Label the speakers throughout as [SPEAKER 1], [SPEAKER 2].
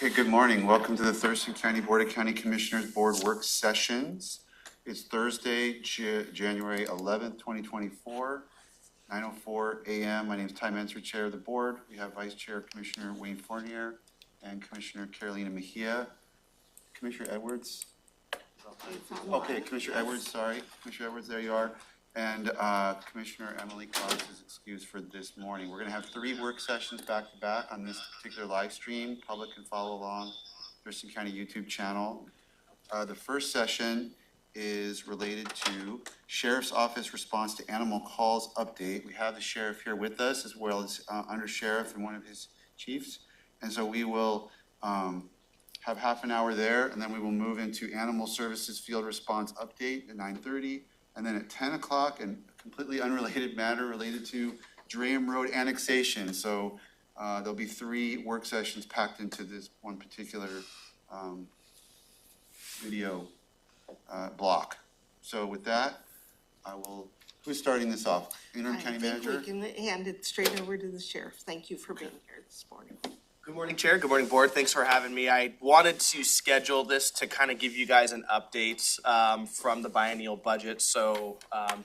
[SPEAKER 1] Okay, good morning. Welcome to the Thurston County Board of County Commissioners Board Work Sessions. It's Thursday, January 11th, 2024, 9:04 a.m. My name is Ty Menser, Chair of the Board. We have Vice Chair Commissioner Wayne Fournier and Commissioner Carolina Mejia. Commissioner Edwards? Okay, Commissioner Edwards, sorry. Commissioner Edwards, there you are. And Commissioner Emily Claus is excused for this morning. We're going to have 3 work sessions back to back on this particular live stream. Public can follow along Thurston County YouTube channel. The first session is related to Sheriff's Office response to animal calls update. We have the sheriff here with us as well as under sheriff and one of his chiefs. And so we will have half an hour there, and then we will move into Animal Services Field Response Update at 9:30. And then at 10 o'clock, and a completely unrelated matter related to Draham Road annexation. So there'll be 3 work sessions packed into this one particular video block. So with that, who's starting this off? Interim County Manager?
[SPEAKER 2] We can hand it straight over to the sheriff. Thank you for being here this morning.
[SPEAKER 3] Good morning, Chair. Good morning, Board. Thanks for having me. I wanted to schedule this to kind of give you guys an update from the biennial budget. So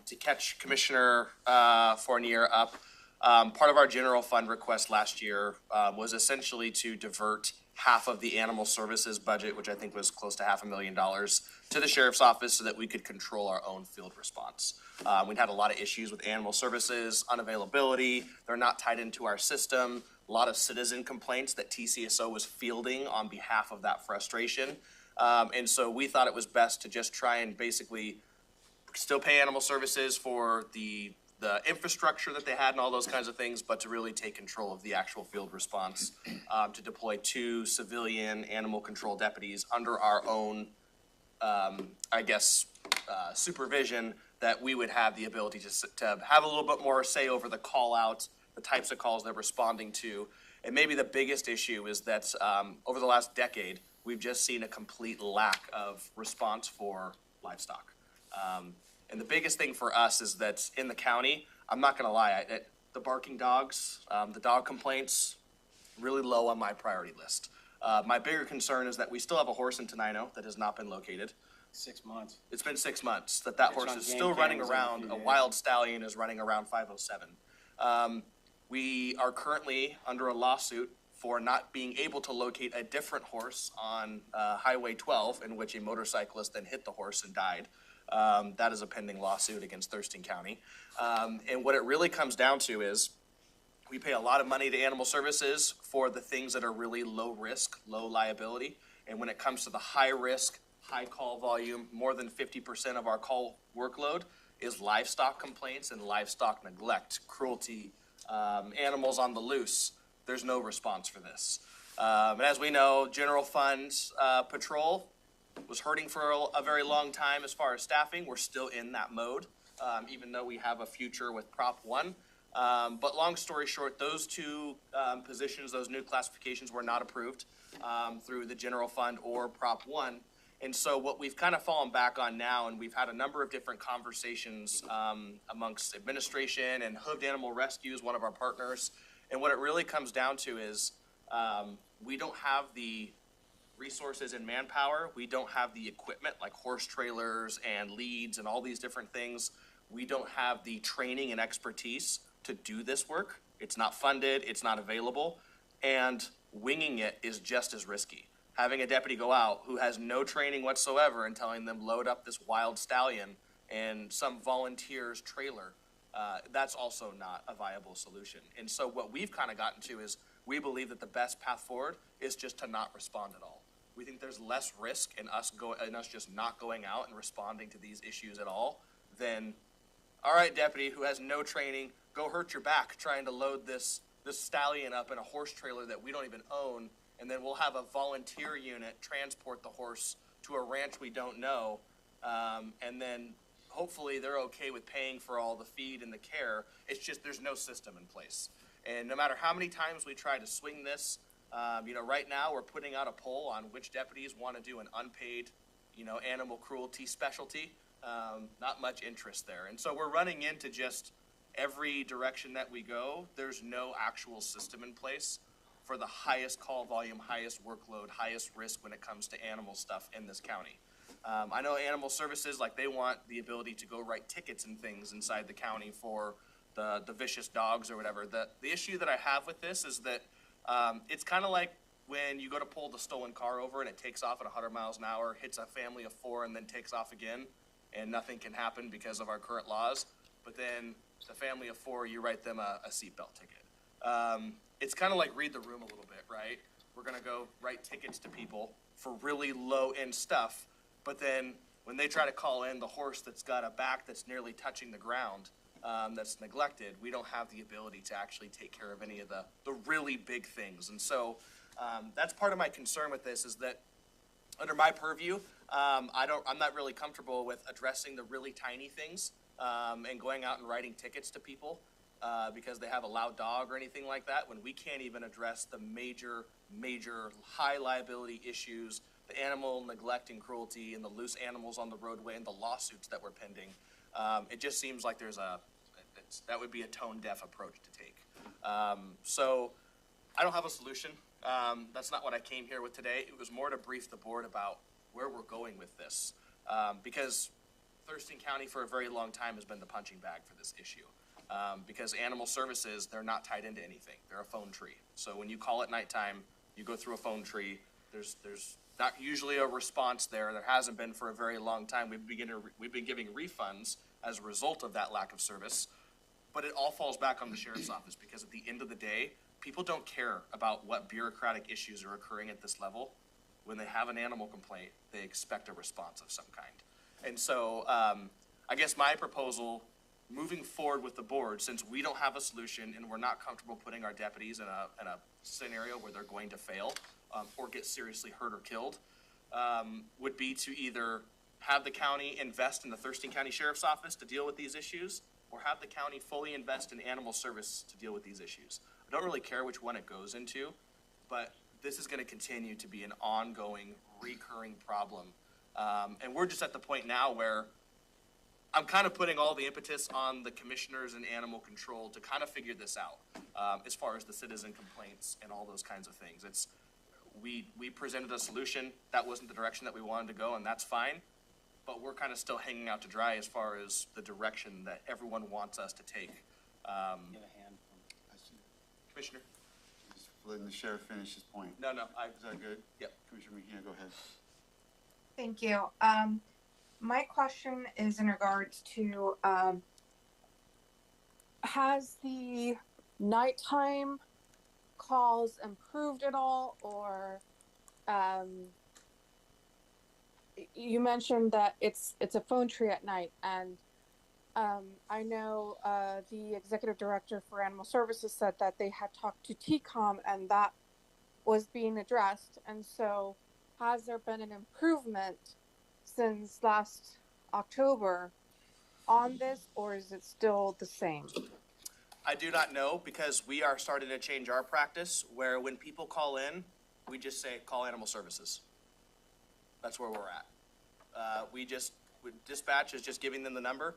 [SPEAKER 3] to catch Commissioner Fournier up, part of our general fund request last year was essentially to divert half of the animal services budget, which I think was close to $500,000, to the sheriff's office so that we could control our own field response. We'd had a lot of issues with animal services, unavailability. They're not tied into our system. A lot of citizen complaints that TCSO was fielding on behalf of that frustration. And so we thought it was best to just try and basically still pay animal services for the infrastructure that they had and all those kinds of things, but to really take control of the actual field response, to deploy 2 civilian animal control deputies under our own, supervision, that we would have the ability to have a little bit more say over the call out, the types of calls they're responding to. And maybe the biggest issue is that over the last decade, we've just seen a complete lack of response for livestock. And the biggest thing for us is that in the county, I'm not gonna lie, the barking dogs, the dog complaints, really low on my priority list. My bigger concern is that we still have a horse in Tenino that has not been located.
[SPEAKER 4] 6 months.
[SPEAKER 3] It's been 6 months that horse is still running around. A wild stallion is running around 507. We are currently under a lawsuit for not being able to locate a different horse on Highway 12, in which a motorcyclist then hit the horse and died. That is a pending lawsuit against Thurston County. And what it really comes down to is we pay a lot of money to animal services for the things that are really low risk, low liability. And when it comes to the high risk, high call volume, more than 50% of our call workload is livestock complaints and livestock neglect, cruelty, animals on the loose. There's no response for this. And as we know, general fund patrol was hurting for a very long time as far as staffing. We're still in that mode, even though we have a future with Prop 1. But long story short, those 2 positions, those new classifications were not approved through the general fund or Prop 1. And so what we've kind of fallen back on now, and we've had a number of different conversations amongst administration, and Hooved Animal Rescue is one of our partners. And what it really comes down to is we don't have the resources and manpower. We don't have the equipment like horse trailers and leads and all these different things. We don't have the training and expertise to do this work. It's not funded, it's not available, and winging it is just as risky. Having a deputy go out who has no training whatsoever and telling them load up this wild stallion in some volunteer's trailer, that's also not a viable solution. And so what we've kind of gotten to is we believe that the best path forward is just to not respond at all. We think there's less risk in us just not going out and responding to these issues at all than, all right, deputy who has no training, go hurt your back trying to load this stallion up in a horse trailer that we don't even own, and then we'll have a volunteer unit transport the horse to a ranch we don't know, and then hopefully they're okay with paying for all the feed and the care. It's just there's no system in place. And no matter how many times we try to swing this, right now we're putting out a poll on which deputies want to do an unpaid, animal cruelty specialty. Not much interest there. And so we're running into just every direction that we go, there's no actual system in place for the highest call volume, highest workload, highest risk when it comes to animal stuff in this county. I know animal services, like they want the ability to go write tickets and things inside the county for the vicious dogs or whatever. The issue that I have with this is that it's kind of like when you go to pull the stolen car over and it takes off at 100 miles an hour, hits a family of 4 and then takes off again, and nothing can happen because of our current laws. But then the family of 4, you write them a seatbelt ticket. It's kind of like read the room a little bit, right? We're gonna go write tickets to people for really low-end stuff, but then when they try to call in the horse that's got a back that's nearly touching the ground, that's neglected, we don't have the ability to actually take care of any of the really big things. And so that's part of my concern with this, is that under my purview, I'm not really comfortable with addressing the really tiny things and going out and writing tickets to people because they have a loud dog or anything like that, when we can't even address the major high liability issues, the animal neglect and cruelty and the loose animals on the roadway and the lawsuits that we're pending. It just seems like that would be a tone deaf approach to take. So I don't have a solution. That's not what I came here with today. It was more to brief the board about where we're going with this. Because Thurston County for a very long time has been the punching bag for this issue. Because animal services, they're not tied into anything. They're a phone tree. So when you call at nighttime, you go through a phone tree, there's not usually a response there. There hasn't been for a very long time. We've been giving refunds as a result of that lack of service, but it all falls back on the sheriff's office, because at the end of the day, people don't care about what bureaucratic issues are occurring at this level. When they have an animal complaint, they expect a response of some kind. And so I guess my proposal moving forward with the board, since we don't have a solution and we're not comfortable putting our deputies in a scenario where they're going to fail or get seriously hurt or killed, would be to either have the county invest in the Thurston County Sheriff's Office to deal with these issues, or have the county fully invest in animal service to deal with these issues. I don't really care which one it goes into, but this is going to continue to be an ongoing, recurring problem. And we're just at the point now where I'm kind of putting all the impetus on the commissioners and animal control to kind of figure this out, as far as the citizen complaints and all those kinds of things. We presented a solution. That wasn't the direction that we wanted to go, and that's fine. But we're kind of still hanging out to dry as far as the direction that everyone wants us to take.
[SPEAKER 4] Get a hand from.
[SPEAKER 1] I see.
[SPEAKER 3] Commissioner?
[SPEAKER 1] Just letting the sheriff finish his point.
[SPEAKER 3] No,
[SPEAKER 1] Is that good?
[SPEAKER 3] Yep.
[SPEAKER 1] Commissioner Mejia, go ahead.
[SPEAKER 5] Thank you. My question is in regards to, has the nighttime calls improved at all, or, you mentioned that it's a phone tree at night, and I know the executive director for Animal Services said that they had talked to TCOM and that was being addressed. And so has there been an improvement since last October on this, or is it still the same?
[SPEAKER 3] I do not know, because we are starting to change our practice where when people call in, we just say, call Animal Services. That's where we're at. Dispatch is just giving them the number,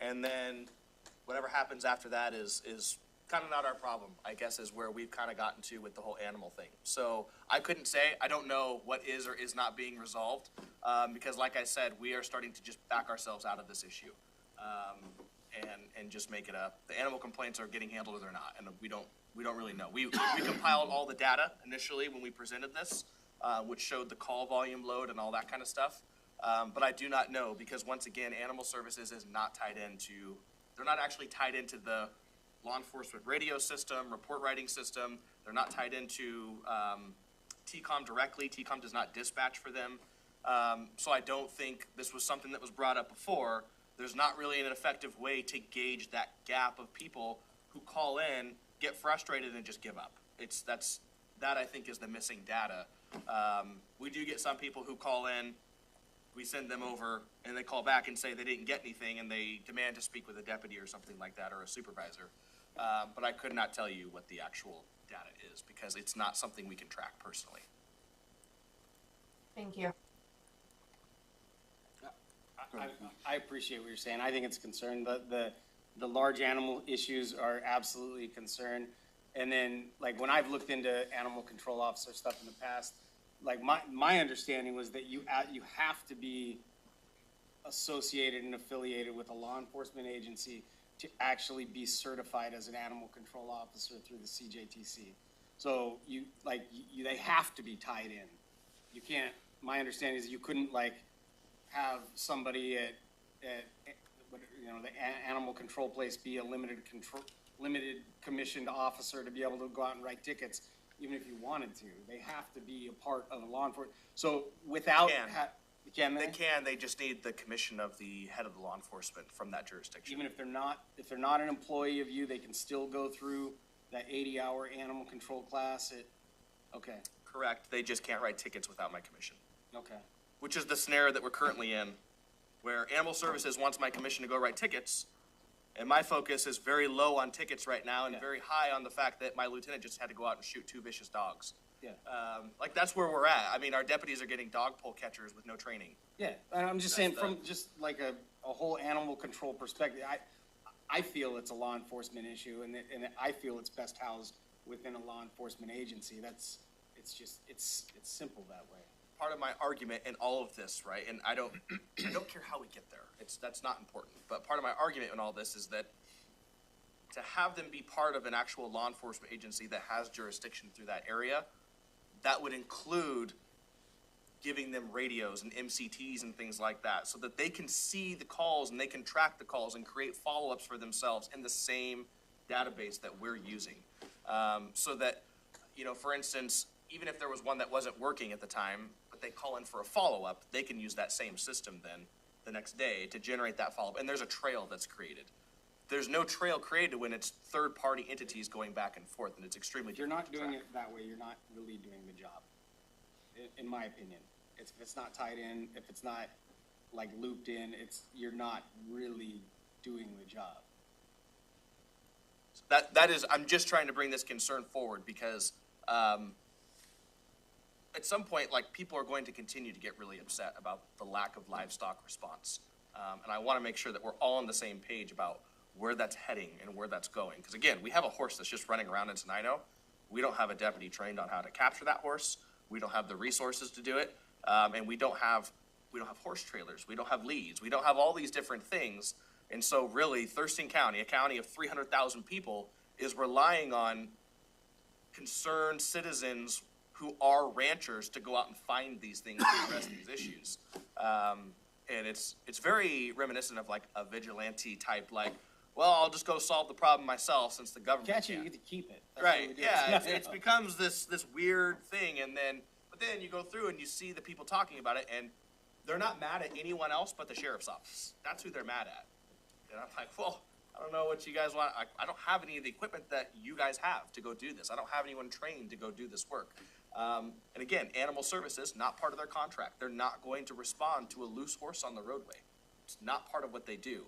[SPEAKER 3] and then whatever happens after that is kind of not our problem, I guess, is where we've kind of gotten to with the whole animal thing. So I couldn't say. I don't know what is or is not being resolved, because like I said, we are starting to just back ourselves out of this issue, and just make it the animal complaints are getting handled or they're not, and we don't really know. We compiled all the data initially when we presented this, which showed the call volume load and all that kind of stuff. But I do not know, because once again, Animal Services is not tied into, they're not actually tied into the law enforcement radio system, report writing system. They're not tied into TCOM directly. TCOM does not dispatch for them. So I don't think this was something that was brought up before. There's not really an effective way to gauge that gap of people who call in, get frustrated, and just give up. That I think is the missing data. We do get some people who call in, we send them over, and they call back and say they didn't get anything, and they demand to speak with a deputy or something like that, or a supervisor. But I could not tell you what the actual data is, because it's not something we can track personally.
[SPEAKER 5] Thank you.
[SPEAKER 4] I appreciate what you're saying. I think it's a concern. The large animal issues are absolutely a concern. And then, like, when I've looked into animal control officer stuff in the past, like, my understanding was that you have to be associated and affiliated with a law enforcement agency to actually be certified as an animal control officer through the CJTC. So they have to be tied in. You can't, my understanding is you couldn't like have somebody at the animal control place be a limited commissioned officer to be able to go out and write tickets, even if you wanted to. They have to be a part of the law enforcement. So without,
[SPEAKER 3] They can, they just need the commission of the head of the law enforcement from that jurisdiction.
[SPEAKER 4] even if they're not an employee of you, they can still go through that 80-hour animal control class okay,
[SPEAKER 3] Correct, they just can't write tickets without my commission.
[SPEAKER 4] okay.
[SPEAKER 3] Which is the scenario that we're currently in, where Animal Services wants my commission to go write tickets, and my focus is very low on tickets right now and very high on the fact that my lieutenant just had to go out and shoot 2 vicious dogs.
[SPEAKER 4] Yeah.
[SPEAKER 3] Like, that's where we're at. I mean, our deputies are getting dog pole catchers with no training.
[SPEAKER 4] Yeah, and I'm just saying from just like a whole animal control perspective, I feel it's a law enforcement issue, and I feel it's best housed within a law enforcement agency. It's simple that way.
[SPEAKER 3] Part of my argument in all of this, right, and I don't care how we get there. That's not important. But part of my argument in all this is that to have them be part of an actual law enforcement agency that has jurisdiction through that area, that would include giving them radios and MCTs and things like that, so that they can see the calls and they can track the calls and create follow-ups for themselves in the same database that we're using. So that, for instance, even if there was one that wasn't working at the time, but they call in for a follow-up, they can use that same system then the next day to generate that follow-up. And there's a trail that's created. There's no trail created when it's third-party entities going back and forth, and it's extremely
[SPEAKER 4] If you're not
[SPEAKER 3] difficult
[SPEAKER 4] doing
[SPEAKER 3] to track.
[SPEAKER 4] it that way, you're not really doing the job, in my opinion. If it's not tied in, if it's not like looped in, you're not really doing the job.
[SPEAKER 3] That is, I'm just trying to bring this concern forward because at some point, like, people are going to continue to get really upset about the lack of livestock response. And I want to make sure that we're all on the same page about where that's heading and where that's going. Because again, we have a horse that's just running around in Tenino. We don't have a deputy trained on how to capture that horse. We don't have the resources to do it. And we don't have horse trailers. We don't have leads. We don't have all these different things. And so really, Thurston County, a county of 300,000 people, is relying on concerned citizens who are ranchers to go out and find these things and address these issues. And it's very reminiscent of like a vigilante type, like, well, I'll just go solve the problem myself since the government
[SPEAKER 4] Catch it, you
[SPEAKER 3] can't.
[SPEAKER 4] get to keep it. That's what we
[SPEAKER 3] Right,
[SPEAKER 4] do.
[SPEAKER 3] yeah, it becomes this weird thing, but then you go through and you see the people talking about it, and they're not mad at anyone else but the sheriff's office. That's who they're mad at. And I'm like, well, I don't know what you guys want. I don't have any of the equipment that you guys have to go do this. I don't have anyone trained to go do this work. And again, Animal Services, not part of their contract. They're not going to respond to a loose horse on the roadway. It's not part of what they do,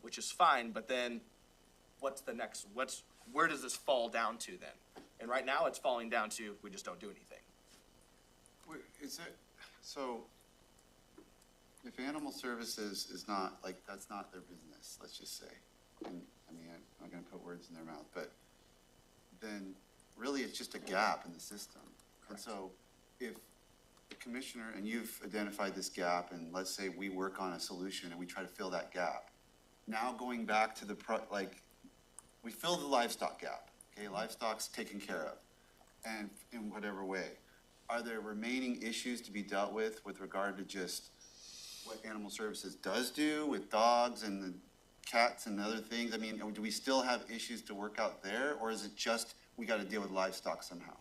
[SPEAKER 3] which is fine, but then what's the next, where does this fall down to then? And right now it's falling down to, we just don't do anything.
[SPEAKER 1] Wait, so, if Animal Services is not, like, that's not their business, let's just say, and, I mean, I'm not gonna put words in their mouth, but then really it's just a gap in the system. And so, if the commissioner, and you've identified this gap, and let's say we work on a solution and we try to fill that gap, now going back to we fill the livestock gap, okay, livestock's taken care of, and in whatever way. Are there remaining issues to be dealt with regard to just what Animal Services does do with dogs and the cats and other things? I mean, do we still have issues to work out there, or is it just we gotta deal with livestock somehow?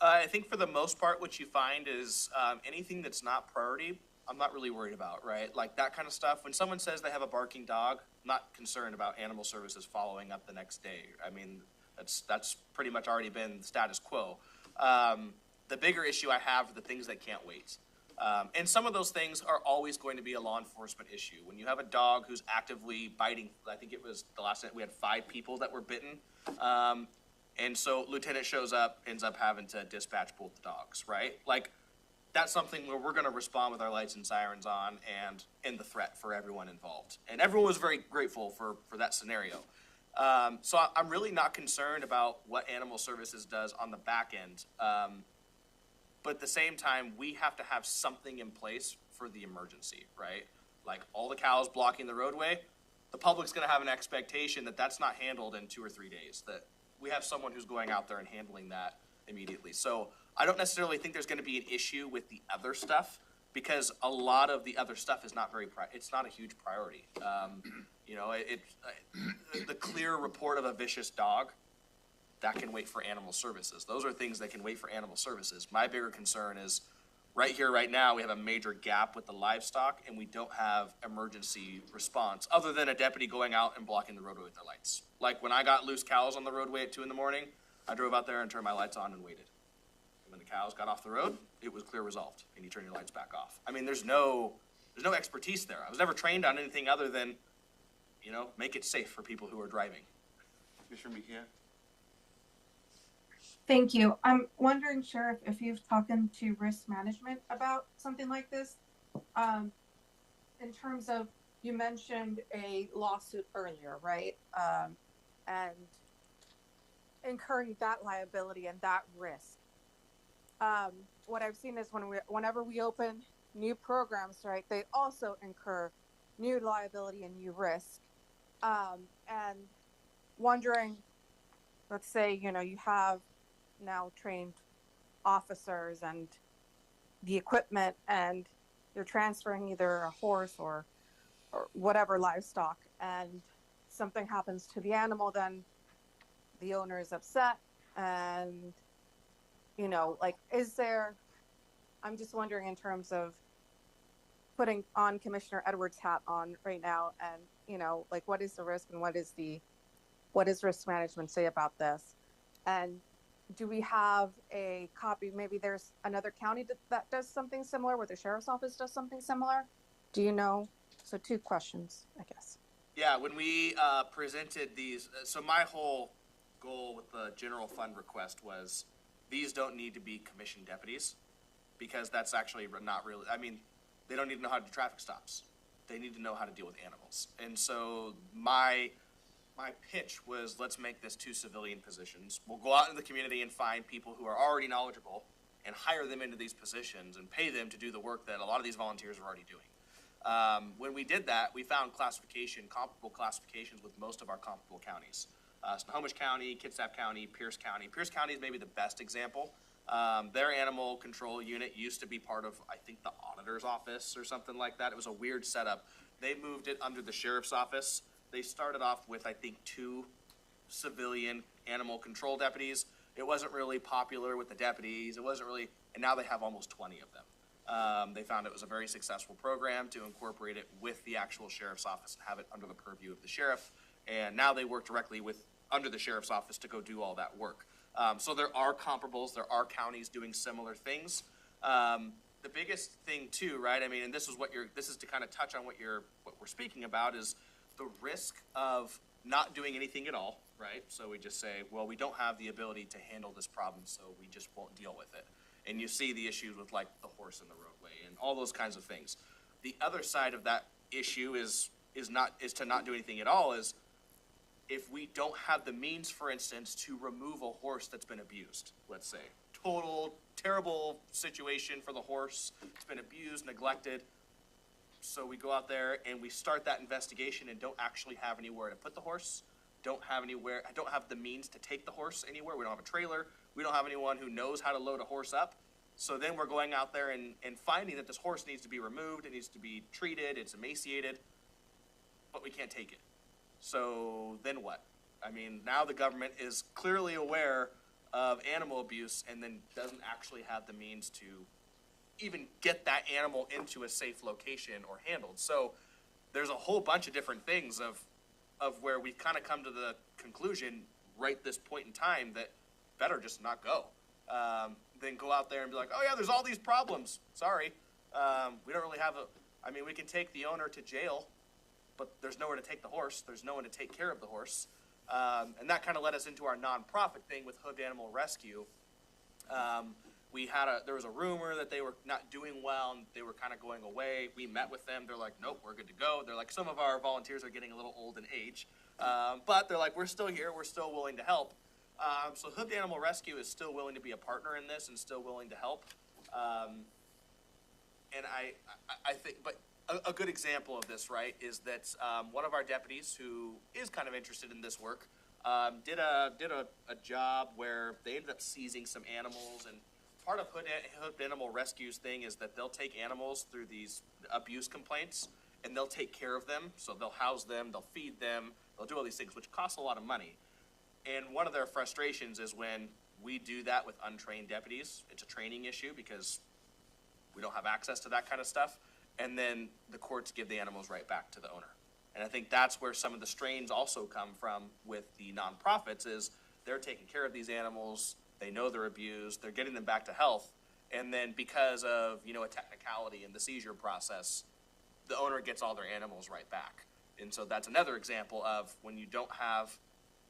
[SPEAKER 3] I think for the most part, what you find is anything that's not priority, I'm not really worried about, right? Like that kind of stuff. When someone says they have a barking dog, I'm not concerned about Animal Services following up the next day. I mean, that's pretty much already been the status quo. The bigger issue I have are the things that can't wait. And some of those things are always going to be a law enforcement issue. When you have a dog who's actively biting, I think it was the last night we had 5 people that were bitten. And so lieutenant shows up, ends up having to dispatch both the dogs, right? Like, that's something where we're going to respond with our lights and sirens on and end the threat for everyone involved. And everyone was very grateful for that scenario. So I'm really not concerned about what Animal Services does on the back end. But at the same time, we have to have something in place for the emergency, right? Like all the cows blocking the roadway, the public's gonna have an expectation that that's not handled in 2 or 3 days, that we have someone who's going out there and handling that immediately. So I don't necessarily think there's gonna be an issue with the other stuff, because a lot of the other stuff is not it's not a huge priority. You know, the clear report of a vicious dog, that can wait for Animal Services. Those are things that can wait for Animal Services. My bigger concern is, right here, right now, we have a major gap with the livestock, and we don't have emergency response, other than a deputy going out and blocking the roadway with their lights. Like, when I got loose cows on the roadway at 2 in the morning, I drove out there and turned my lights on and waited. And when the cows got off the road, it was clear resolved, and you turn your lights back off. I mean, there's no expertise there. I was never trained on anything other than, you know, make it safe for people who are driving.
[SPEAKER 1] Commissioner Mejia?
[SPEAKER 5] Thank you. I'm wondering, Sheriff, if you've talked to risk management about something like this. In terms of, you mentioned a lawsuit earlier, right? And incurring that liability and that risk. What I've seen is whenever we open new programs, right, they also incur new liability and new risk. And wondering, let's say, you know, you have now trained officers and the equipment, and you're transferring either a horse or whatever livestock, and something happens to the animal, then the owner is upset. And, you know, like, I'm just wondering, in terms of putting on Commissioner Edwards' hat on right now, and, you know, like, what is the risk and what does risk management say about this? And do we have a copy? Maybe there's another county that does something similar, where the sheriff's office does something similar. Do you know? So 2 questions, I guess.
[SPEAKER 3] Yeah, when we presented these, so my whole goal with the general fund request was, these don't need to be commissioned deputies, because that's actually not really, I mean, they don't need to know how to do traffic stops. They need to know how to deal with animals. And so my pitch was, let's make this 2 civilian positions. We'll go out in the community and find people who are already knowledgeable and hire them into these positions and pay them to do the work that a lot of these volunteers are already doing. When we did that, we found comparable classifications with most of our comparable counties. Snohomish County, Kitsap County, Pierce County. Pierce County is maybe the best example. Their animal control unit used to be part of, I think, the auditor's office or something like that. It was a weird setup. They moved it under the sheriff's office. They started off with, I think, 2 civilian animal control deputies. It wasn't really popular with the deputies. It wasn't really, and now they have almost 20 of them. They found it was a very successful program to incorporate it with the actual sheriff's office and have it under the purview of the sheriff. And now they work directly under the sheriff's office to go do all that work. So there are comparables. There are counties doing similar things. The biggest thing too, right? I mean, and this is to kind of touch on what we're speaking about, is the risk of not doing anything at all, right? So we just say, well, we don't have the ability to handle this problem, so we just won't deal with it. And you see the issues with, like, the horse in the roadway and all those kinds of things. The other side of that issue is to not do anything at all, is if we don't have the means, for instance, to remove a horse that's been abused, let's say. Total, terrible situation for the horse. It's been abused, neglected. So we go out there and we start that investigation and don't actually have anywhere to put the horse. Don't have the means to take the horse anywhere. We don't have a trailer. We don't have anyone who knows how to load a horse up. So then we're going out there and finding that this horse needs to be removed. It needs to be treated. It's emaciated, but we can't take it. So then what? I mean, now the government is clearly aware of animal abuse and then doesn't actually have the means to even get that animal into a safe location or handled. So there's a whole bunch of different things of where we kind of come to the conclusion right this point in time that better just not go. Then go out there and be like, oh yeah, there's all these problems. Sorry. We don't really have we can take the owner to jail, but there's nowhere to take the horse. There's no one to take care of the horse. And that kind of led us into our nonprofit thing with Hood Animal Rescue. There was a rumor that they were not doing well and they were kind of going away. We met with them. They're like, nope, we're good to go. They're like, some of our volunteers are getting a little old in age. But they're like, we're still here, we're still willing to help. So Hooked Animal Rescue is still willing to be a partner in this and still willing to help. And I think, but a good example of this, right, is that one of our deputies who is kind of interested in this work did a job where they ended up seizing some animals. And part of Hooked Animal Rescue's thing is that they'll take animals through these abuse complaints and they'll take care of them. So they'll house them, they'll feed them, they'll do all these things, which costs a lot of money. And one of their frustrations is when we do that with untrained deputies. It's a training issue because we don't have access to that kind of stuff. And then the courts give the animals right back to the owner. And I think that's where some of the strains also come from with the nonprofits is they're taking care of these animals, they know they're abused, they're getting them back to health, and then because of, you know, a technicality in the seizure process, the owner gets all their animals right back. And so that's another example of when you don't have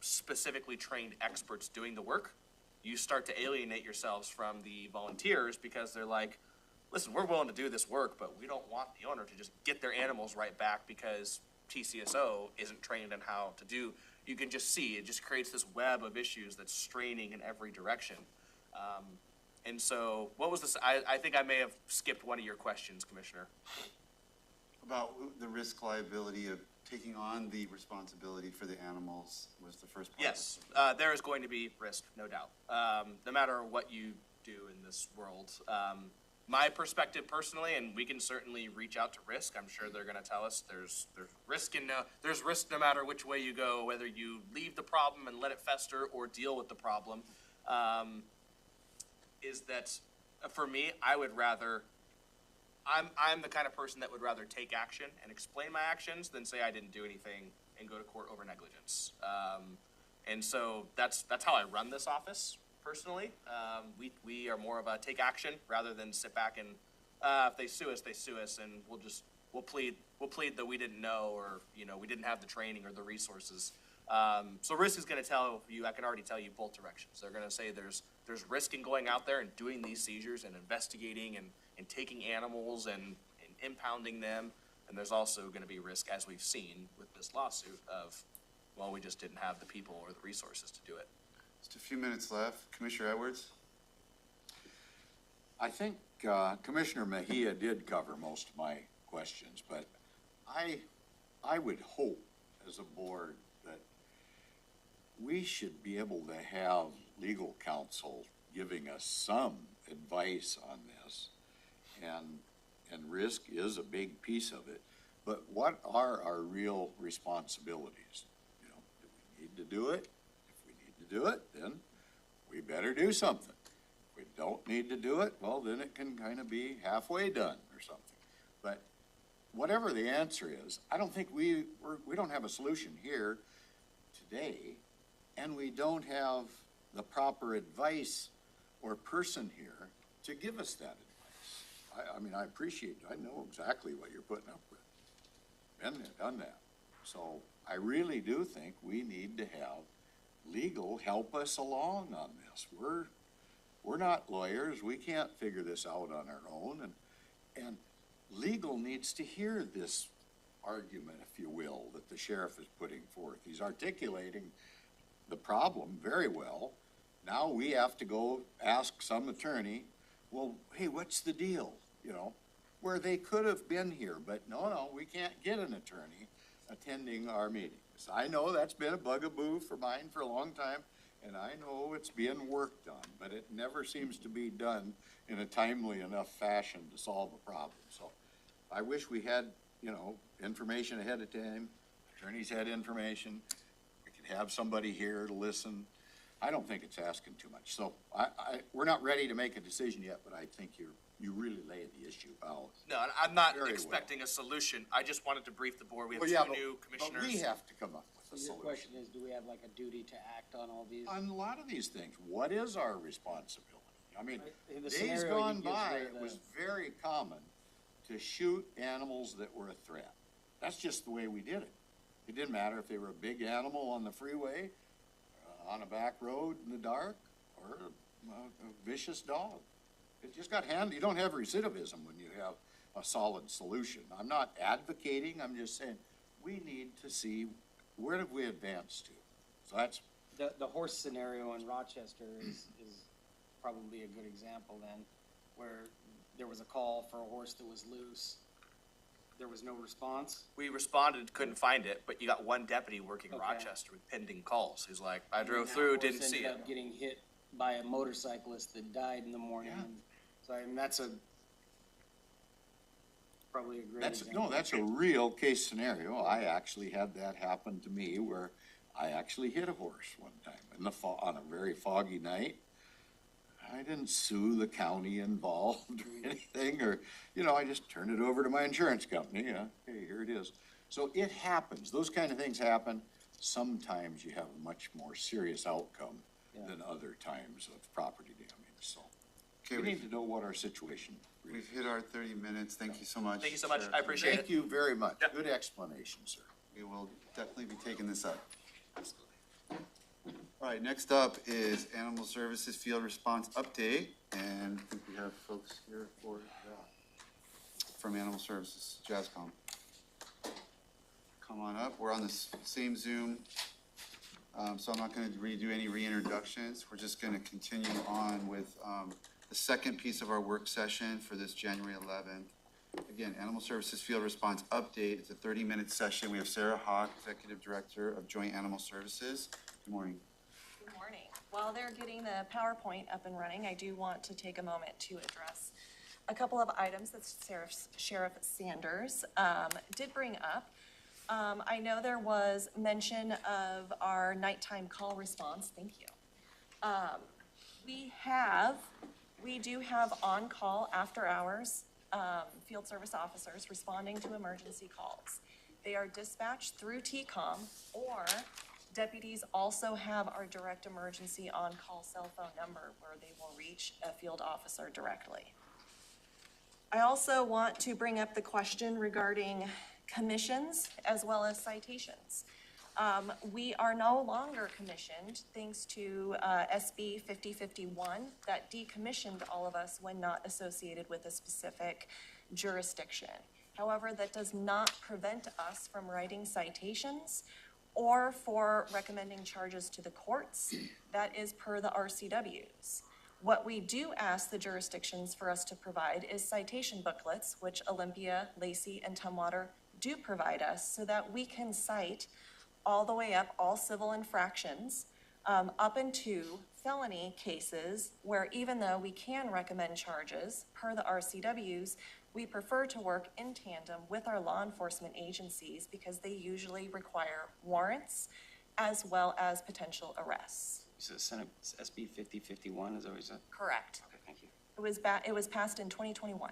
[SPEAKER 3] specifically trained experts doing the work, you start to alienate yourselves from the volunteers because they're like, listen, we're willing to do this work, but we don't want the owner to just get their animals right back because TCSO isn't trained on how to do. You can just see, it just creates this web of issues that's straining in every direction. And so what was this? I think I may have skipped one of your questions, Commissioner.
[SPEAKER 1] About the risk liability of taking on the responsibility for the animals was the first part.
[SPEAKER 3] Yes, there is going to be risk, no doubt. No matter what you do in this world. My perspective personally, and we can certainly reach out to risk. I'm sure they're going to tell us there's risk there's risk no matter which way you go, whether you leave the problem and let it fester or deal with the problem. Is that for me, I would rather. I'm the kind of person that would rather take action and explain my actions than say I didn't do anything and go to court over negligence. And so that's how I run this office. Personally, we are more of a take action rather than sit back and if they sue us, they sue us, and we'll plead that we didn't know or we didn't have the training or the resources. So risk is going to tell you. I can already tell you both directions. They're going to say there's risk in going out there and doing these seizures and investigating and taking animals and impounding them, and there's also going to be risk, as we've seen with this lawsuit, of well, we just didn't have the people or the resources to do it.
[SPEAKER 1] Just a few minutes left. Commissioner Edwards?
[SPEAKER 6] I think Commissioner Mejia did cover most of my questions, but I would hope as a board that we should be able to have legal counsel giving us some advice on this, and risk is a big piece of it. But what are our real responsibilities? Do we need to do it? Do it, then we better do something. If we don't need to do it, well, then it can kind of be halfway done or something. But whatever the answer is, I don't think we don't have a solution here today, and we don't have the proper advice or person here to give us that advice. I mean, I appreciate, I know exactly what you're putting up with. Been there, done that. So I really do think we need to have legal help us along on this. We're not lawyers. We can't figure this out on our own, and legal needs to hear this argument, if you will, that the sheriff is putting forth. He's articulating the problem very well. Now we have to go ask some attorney, well, hey, what's the deal? Where they could have been here, but no, we can't get an attorney attending our meeting. I know that's been a bugaboo for mine for a long time, and I know it's being worked on, but it never seems to be done in a timely enough fashion to solve a problem. So I wish we had, information ahead of time. Attorneys had information. We could have somebody here to listen. I don't think it's asking too much. So we're not ready to make a decision yet, but I think you really laid the issue out.
[SPEAKER 3] No, I'm not
[SPEAKER 6] Very
[SPEAKER 3] expecting a solution. I just wanted to brief the board. We have
[SPEAKER 6] Well, yeah,
[SPEAKER 3] two new commissioners.
[SPEAKER 6] But we have to come up with a
[SPEAKER 4] So your
[SPEAKER 6] solution.
[SPEAKER 4] question is, do we have like a duty to act on all these?
[SPEAKER 6] On a lot of these things, what is our responsibility? I mean,
[SPEAKER 4] In the
[SPEAKER 6] days
[SPEAKER 4] scenario
[SPEAKER 6] gone
[SPEAKER 4] you give
[SPEAKER 6] by,
[SPEAKER 4] where
[SPEAKER 6] it
[SPEAKER 4] the-
[SPEAKER 6] was very common to shoot animals that were a threat. That's just the way we did it. It didn't matter if they were a big animal on the freeway, on a back road in the dark, or a vicious dog. It just got handled. You don't have recidivism when you have a solid solution. I'm not advocating, I'm just saying we need to see where have we advanced to? So that's,
[SPEAKER 4] The horse scenario in Rochester is probably a good example then, where there was a call for a horse that was loose. There was no response.
[SPEAKER 3] We responded, couldn't find it, but you got one deputy working in
[SPEAKER 4] Okay.
[SPEAKER 3] Rochester with pending calls, who's like, I drove
[SPEAKER 4] And that
[SPEAKER 3] through,
[SPEAKER 4] horse
[SPEAKER 3] didn't see
[SPEAKER 4] ended
[SPEAKER 3] it.
[SPEAKER 4] up getting hit by a motorcyclist that died in the morning.
[SPEAKER 6] Yeah.
[SPEAKER 4] And so, I mean, that's probably a great example.
[SPEAKER 6] no, that's a real case scenario. I actually had that happen to me where I actually hit a horse one time on a very foggy night. I didn't sue the county involved or anything, or, I just turned it over to my insurance company. Hey, here it is. So it happens. Those kind of things happen. Sometimes you have a much more serious outcome than other times of property damage, so.
[SPEAKER 1] Okay,
[SPEAKER 6] We need to know what our situation is.
[SPEAKER 1] we've hit our 30 minutes. Thank you so much.
[SPEAKER 3] Thank you so much,
[SPEAKER 1] Sheriff.
[SPEAKER 3] I appreciate it.
[SPEAKER 6] Thank you very much.
[SPEAKER 3] Yeah.
[SPEAKER 6] Good explanation, sir.
[SPEAKER 1] We will definitely be taking this up. All right, next up is Animal Services Field Response Update, and I think we have folks here for that. From Animal Services, Jazzcom. Come on up, we're on the same Zoom, so I'm not gonna redo any reintroductions. We're just gonna continue on with, the second piece of our work session for this January 11th. Again, Animal Services Field Response Update. It's a 30-minute session. We have Sarah Hawk, Executive Director of Joint Animal Services. Good morning.
[SPEAKER 7] Good morning. While they're getting the PowerPoint up and running, I do want to take a moment to address a couple of items that Sheriff Sanders did bring up. I know there was mention of our nighttime call response. Thank you. We do have on-call after hours field service officers responding to emergency calls. They are dispatched through TCOM, or deputies also have our direct emergency on-call cell phone number where they will reach a field officer directly. I also want to bring up the question regarding commissions as well as citations. We are no longer commissioned thanks to SB 5051 that decommissioned all of us when not associated with a specific jurisdiction. However, that does not prevent us from writing citations or for recommending charges to the courts. That is per the RCWs. What we do ask the jurisdictions for us to provide is citation booklets, which Olympia, Lacey, and Tumwater do provide us so that we can cite all the way up all civil infractions up into felony cases where even though we can recommend charges per the RCWs, we prefer to work in tandem with our law enforcement agencies because they usually require warrants as well as potential arrests.
[SPEAKER 8] So Senate SB 5051 is always a,
[SPEAKER 7] Correct.
[SPEAKER 8] okay, thank you.
[SPEAKER 7] It was passed in 2021.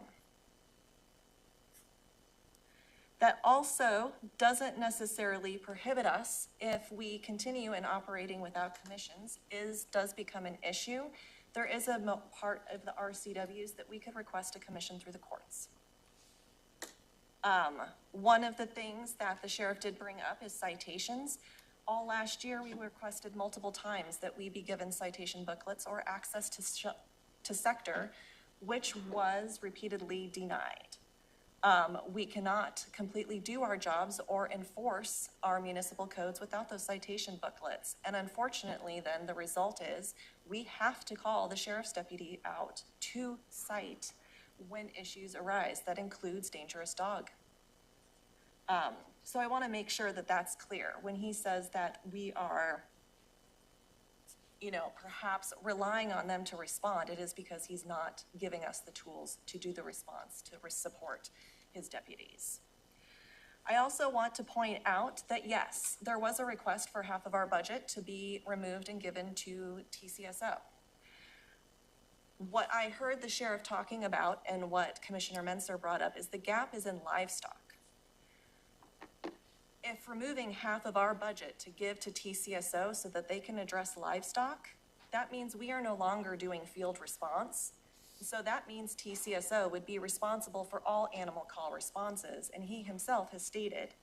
[SPEAKER 7] That also doesn't necessarily prohibit us if we continue in operating without commissions does become an issue. There is a part of the RCWs that we could request a commission through the courts. One of the things that the sheriff did bring up is citations. All last year, we requested multiple times that we be given citation booklets or access to sector, which was repeatedly denied. We cannot completely do our jobs or enforce our municipal codes without those citation booklets. And unfortunately, then the result is we have to call the sheriff's deputy out to cite when issues arise. That includes dangerous dog. So I want to make sure that that's clear. When he says that we are, perhaps relying on them to respond, it is because he's not giving us the tools to do the response, to support his deputies. I also want to point out that yes, there was a request for half of our budget to be removed and given to TCSO. What I heard the sheriff talking about and what Commissioner Menser brought up is the gap is in livestock. If removing half of our budget to give to TCSO so that they can address livestock, that means we are no longer doing field response. So that means TCSO would be responsible for all animal call responses, and he himself has stated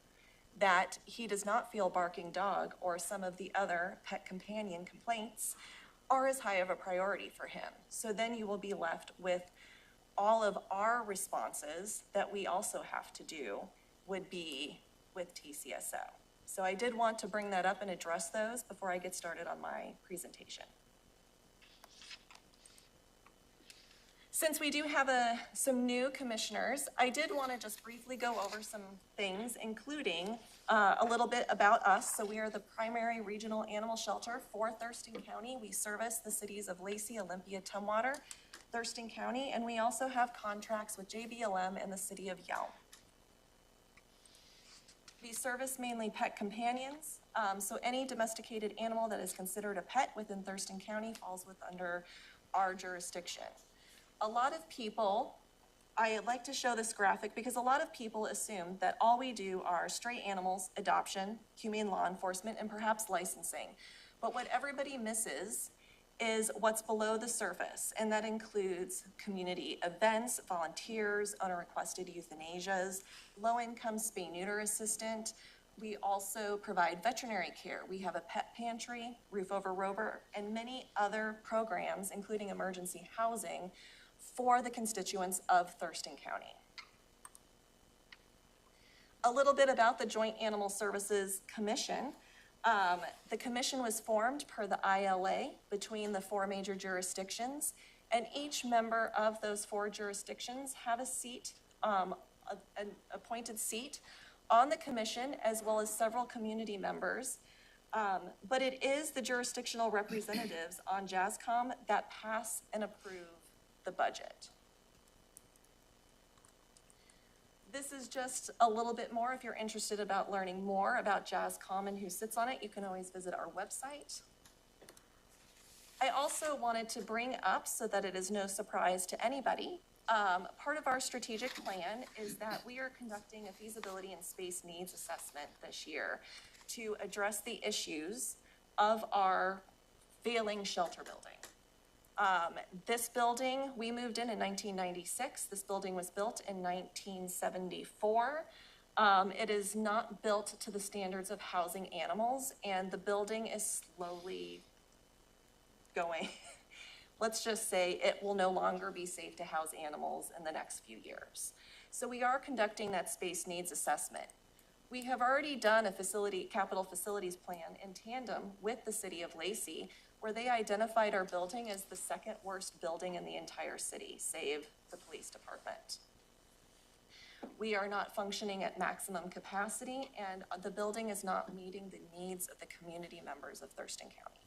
[SPEAKER 7] that he does not feel barking dog or some of the other pet companion complaints are as high of a priority for him. So then you will be left with all of our responses that we also have to do would be with TCSO. So I did want to bring that up and address those before I get started on my presentation. Since we do have some new commissioners, I did want to just briefly go over some things, including a little bit about us. So we are the primary regional animal shelter for Thurston County. We service the cities of Lacey, Olympia, Tumwater, Thurston County, and we also have contracts with JBLM and the city of Yelm. We service mainly pet companions, so any domesticated animal that is considered a pet within Thurston County falls under our jurisdiction. A lot of people, I like to show this graphic because a lot of people assume that all we do are stray animals, adoption, humane law enforcement, and perhaps licensing. But what everybody misses is what's below the surface, and that includes community events, volunteers, owner-requested euthanasias, low-income spay-neuter assistant. We also provide veterinary care. We have a pet pantry, roof over rover, and many other programs, including emergency housing, for the constituents of Thurston County. A little bit about the Joint Animal Services Commission. The commission was formed per the ILA between the 4 major jurisdictions, and each member of those 4 jurisdictions have a seat, an appointed seat on the commission, as well as several community members. But it is the jurisdictional representatives on JASCOM that pass and approve the budget. This is just a little bit more. If you're interested about learning more about JASCOM and who sits on it, you can always visit our website. I also wanted to bring up, so that it is no surprise to anybody, part of our strategic plan is that we are conducting a feasibility and space needs assessment this year to address the issues of our failing shelter building. This building, we moved in 1996. This building was built in 1974. It is not built to the standards of housing animals, and the building is slowly going. Let's just say it will no longer be safe to house animals in the next few years. So we are conducting that space needs assessment. We have already done a capital facilities plan in tandem with the city of Lacey, where they identified our building as the 2nd worst building in the entire city, save the police department. We are not functioning at maximum capacity, and the building is not meeting the needs of the community members of Thurston County.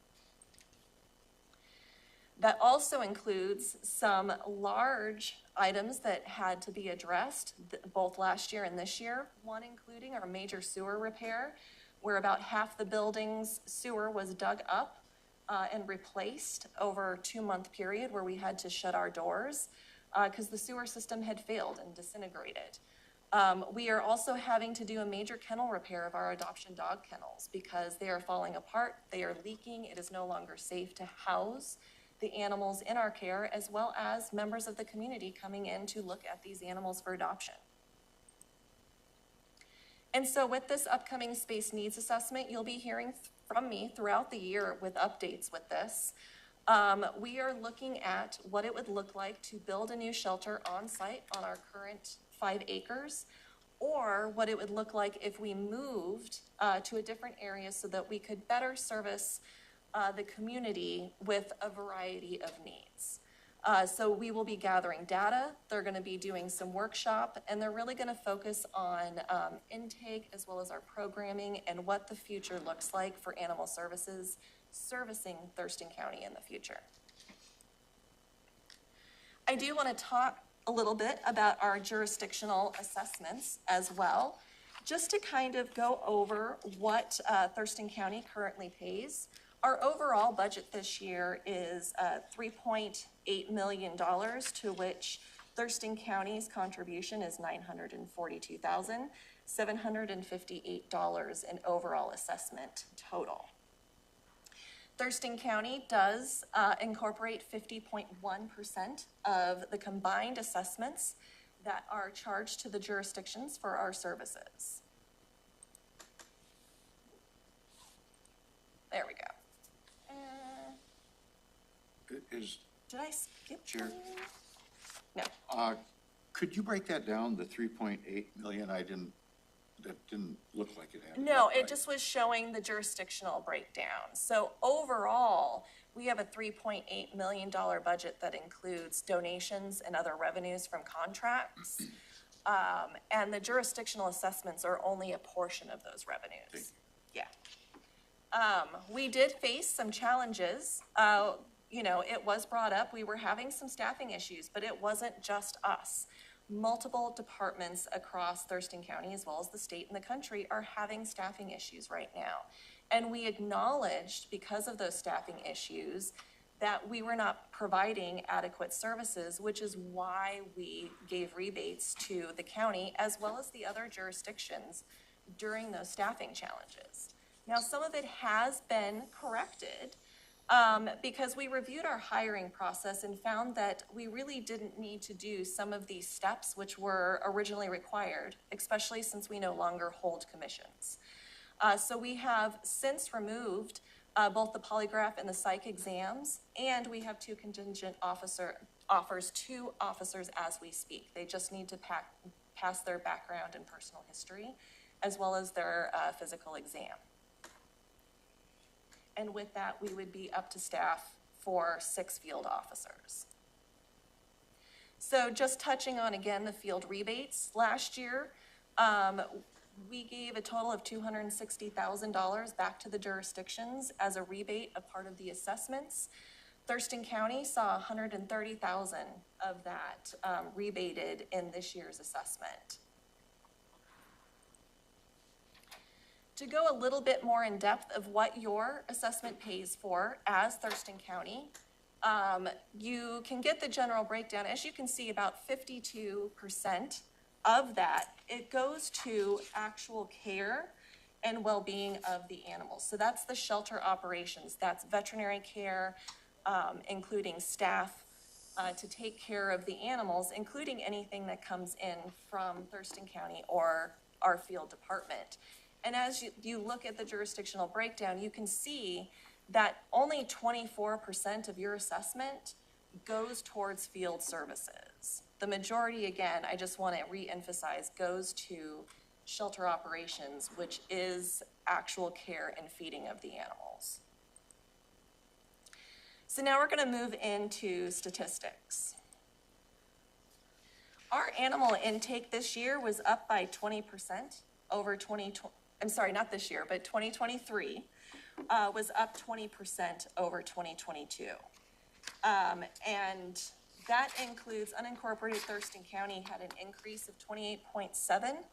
[SPEAKER 7] That also includes some large items that had to be addressed both last year and this year, one including our major sewer repair, where about half the building's sewer was dug up and replaced over a 2-month period, where we had to shut our doors because the sewer system had failed and disintegrated. We are also having to do a major kennel repair of our adoption dog kennels because they are falling apart, they are leaking, it is no longer safe to house the animals in our care, as well as members of the community coming in to look at these animals for adoption. And so with this upcoming space needs assessment, you'll be hearing from me throughout the year with updates with this. We are looking at what it would look like to build a new shelter on site on our current 5 acres, or what it would look like if we moved to a different area so that we could better service the community with a variety of needs. So we will be gathering data, they're gonna be doing some workshop, and they're really gonna focus on intake as well as our programming and what the future looks like for animal services servicing Thurston County in the future. I do wanna talk a little bit about our jurisdictional assessments as well, just to kind of go over what Thurston County currently pays. Our overall budget this year is $3.8 million, to which Thurston County's contribution is $942,758 in overall assessment total. Thurston County does incorporate 50.1% of the combined assessments that are charged to the jurisdictions for our services. There we go. Did I skip?
[SPEAKER 6] Chair?
[SPEAKER 7] No.
[SPEAKER 6] Could you break that down, the 3.8 million? I didn't that didn't look like it had.
[SPEAKER 7] No, it just was showing the jurisdictional breakdown. So overall, we have a $3.8 million budget that includes donations and other revenues from contracts. And the jurisdictional assessments are only a portion of those revenues. Yeah. We did face some challenges. You know, it was brought up, we were having some staffing issues, but it wasn't just us. Multiple departments across Thurston County, as well as the state and the country, are having staffing issues right now. And we acknowledged, because of those staffing issues, that we were not providing adequate services, which is why we gave rebates to the county as well as the other jurisdictions during those staffing challenges. Now, some of it has been corrected, because we reviewed our hiring process and found that we really didn't need to do some of these steps which were originally required, especially since we no longer hold commissions. So we have since removed both the polygraph and the psych exams, and we have two contingent offers to officers as we speak. They just need to pass their background and personal history, as well as their physical exam. And with that, we would be up to staff for 6 field officers. So just touching on, again, the field rebates, last year, we gave a total of $260,000 back to the jurisdictions as a rebate, a part of the assessments. Thurston County saw $130,000 of that rebated in this year's assessment. To go a little bit more in depth of what your assessment pays for as Thurston County, you can get the general breakdown. As you can see, about 52% of that, it goes to actual care and well-being of the animals. So that's the shelter operations, that's veterinary care, including staff to take care of the animals, including anything that comes in from Thurston County or our field department. And as you look at the jurisdictional breakdown, you can see that only 24% of your assessment goes towards field services. The majority, again, I just want to re-emphasize, goes to shelter operations, which is actual care and feeding of the animals. So now we're going to move into statistics. Our animal intake this year was up by 20% over 2020. I'm sorry, not this year, but 2023 was up 20% over 2022. And that includes unincorporated Thurston County had an increase of 28.7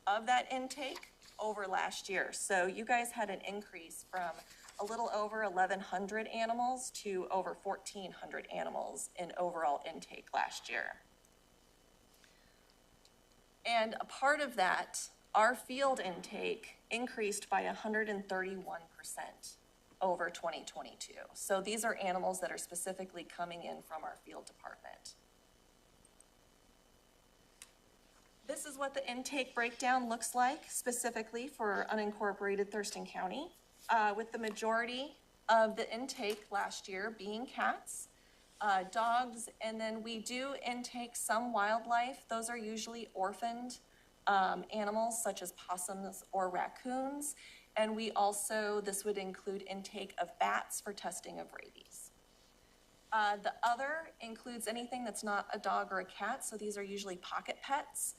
[SPEAKER 7] of that intake over last year. So you guys had an increase from a little over 1,100 animals to over 1,400 animals in overall intake last year. And a part of that, our field intake increased by 131% over 2022. So these are animals that are specifically coming in from our field department. This is what the intake breakdown looks like specifically for unincorporated Thurston County, with the majority of the intake last year being cats, dogs, and then we do intake some wildlife. Those are usually orphaned animals such as possums or raccoons. And we also, this would include intake of bats for testing of rabies. The other includes anything that's not a dog or a cat. So these are usually pocket pets,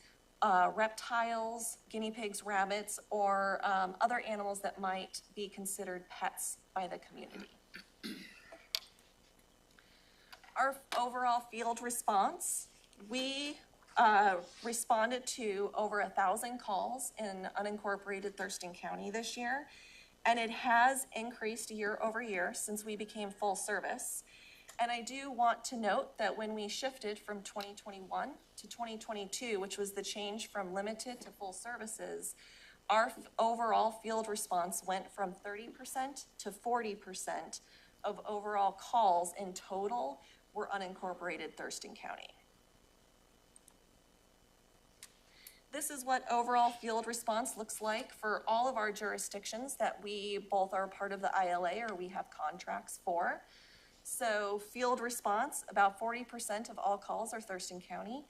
[SPEAKER 7] reptiles, guinea pigs, rabbits, or other animals that might be considered pets by the community. Our overall field response, we responded to over 1,000 calls in unincorporated Thurston County this year, and it has increased year over year since we became full service. And I do want to note that when we shifted from 2021 to 2022, which was the change from limited to full services, our overall field response went from 30% to 40% of overall calls in total were unincorporated Thurston County. This is what overall field response looks like for all of our jurisdictions that we both are part of the ILA or we have contracts for. So field response, about 40% of all calls are Thurston County.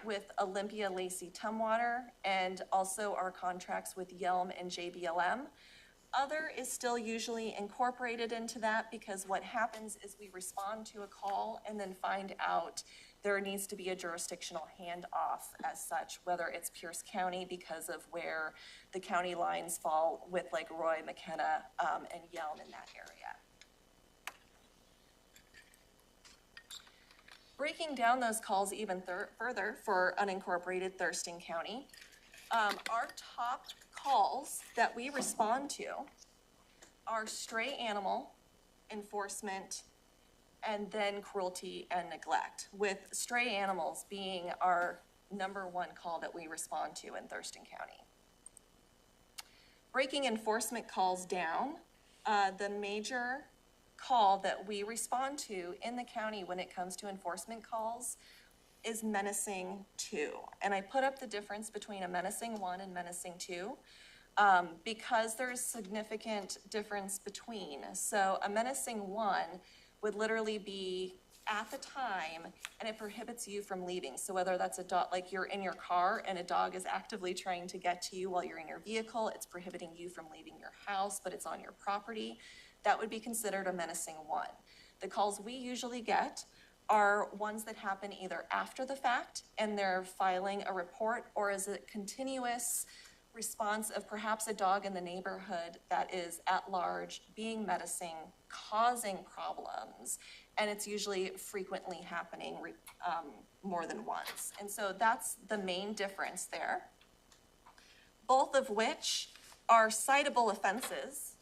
[SPEAKER 7] with Olympia Lacey Tumwater, and also our contracts with Yelm and JBLM. Other is still usually incorporated into that because what happens is we respond to a call and then find out there needs to be a jurisdictional handoff as such, whether it's Pierce County because of where the county lines fall with like Roy, McKenna, and Yelm in that area. Breaking down those calls even further for unincorporated Thurston County, our top calls that we respond to are stray animal enforcement and then cruelty and neglect, with stray animals being our #1 call that we respond to in Thurston County. Breaking enforcement calls down, the major call that we respond to in the county when it comes to enforcement calls is menacing 2. And I put up the difference between a menacing 1 and menacing 2 because there's significant difference between. So a menacing 1 would literally be at the time and it prohibits you from leaving. So whether that's a dog, like you're in your car and a dog is actively trying to get to you while you're in your vehicle, it's prohibiting you from leaving your house, but it's on your property. That would be considered a menacing 1. The calls we usually get are ones that happen either after the fact and they're filing a report, or is it continuous response of perhaps a dog in the neighborhood that is at large, being menacing, causing problems, and it's usually frequently happening more than once. And so that's the main difference there. Both of which are citable offenses,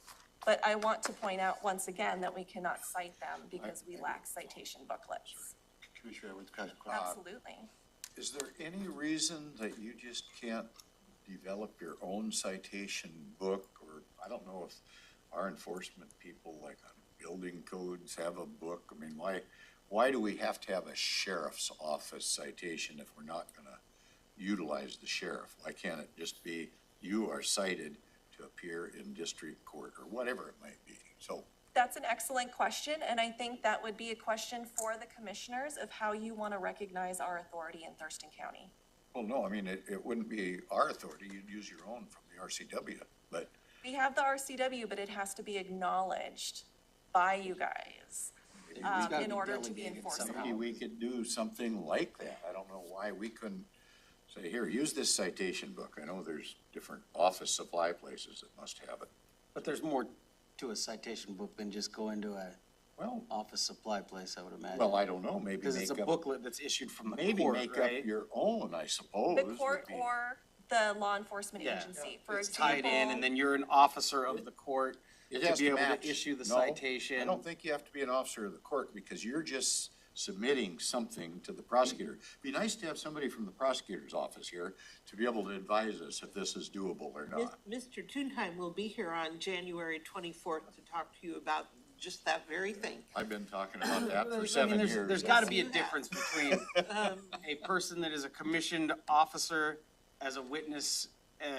[SPEAKER 7] but I want to point out once again that we cannot cite them because we lack citation booklets.
[SPEAKER 1] Commissioner Edwards,
[SPEAKER 7] Absolutely.
[SPEAKER 6] Is there any reason that you just can't develop your own citation book? Or I don't know if our enforcement people, like on building codes, have a book. I mean, why do we have to have a sheriff's office citation if we're not gonna utilize the sheriff? Why can't it just be you are cited to appear in district court or whatever it might be? So
[SPEAKER 7] That's an excellent question, and I think that would be a question for the commissioners of how you want to recognize our authority in Thurston County.
[SPEAKER 6] well, no, I mean, it wouldn't be our authority. You'd use your own from the RCW, but
[SPEAKER 7] We have the RCW, but it has to be acknowledged by you guys
[SPEAKER 8] gotta
[SPEAKER 7] in
[SPEAKER 8] be
[SPEAKER 7] order to be
[SPEAKER 8] delegated
[SPEAKER 7] enforceable.
[SPEAKER 6] maybe we could do something like that. I don't know why we couldn't say, here, use this citation book. I know there's different office supply places that must have it.
[SPEAKER 8] But there's more to a citation book than just go into a
[SPEAKER 6] Well,
[SPEAKER 8] office supply place, I would imagine.
[SPEAKER 6] well, I don't know, maybe
[SPEAKER 8] Because it's a
[SPEAKER 6] make up,
[SPEAKER 8] booklet that's issued from the
[SPEAKER 6] maybe
[SPEAKER 8] court,
[SPEAKER 6] make
[SPEAKER 8] right?
[SPEAKER 6] up your own, I suppose.
[SPEAKER 7] The
[SPEAKER 6] would
[SPEAKER 7] court
[SPEAKER 6] be-
[SPEAKER 7] or the law enforcement
[SPEAKER 8] Yeah.
[SPEAKER 7] agency, for
[SPEAKER 8] It's
[SPEAKER 7] example.
[SPEAKER 8] tied in, and then you're an officer of the court
[SPEAKER 6] It
[SPEAKER 8] to
[SPEAKER 6] has
[SPEAKER 8] be able
[SPEAKER 6] match.
[SPEAKER 8] to issue the
[SPEAKER 6] No,
[SPEAKER 8] citation.
[SPEAKER 6] I don't think you have to be an officer of the court because you're just submitting something to the prosecutor. It'd be nice to have somebody from the prosecutor's office here to be able to advise us if this is doable or not.
[SPEAKER 2] Mr. Thunheim will be here on January 24th to talk to you about just that very thing.
[SPEAKER 6] I've been talking about that
[SPEAKER 8] I
[SPEAKER 6] for
[SPEAKER 8] mean,
[SPEAKER 6] 7
[SPEAKER 8] there's-
[SPEAKER 6] years.
[SPEAKER 8] There's
[SPEAKER 2] Yes,
[SPEAKER 8] gotta be a
[SPEAKER 2] you have.
[SPEAKER 8] difference between a person that is a commissioned officer as a witness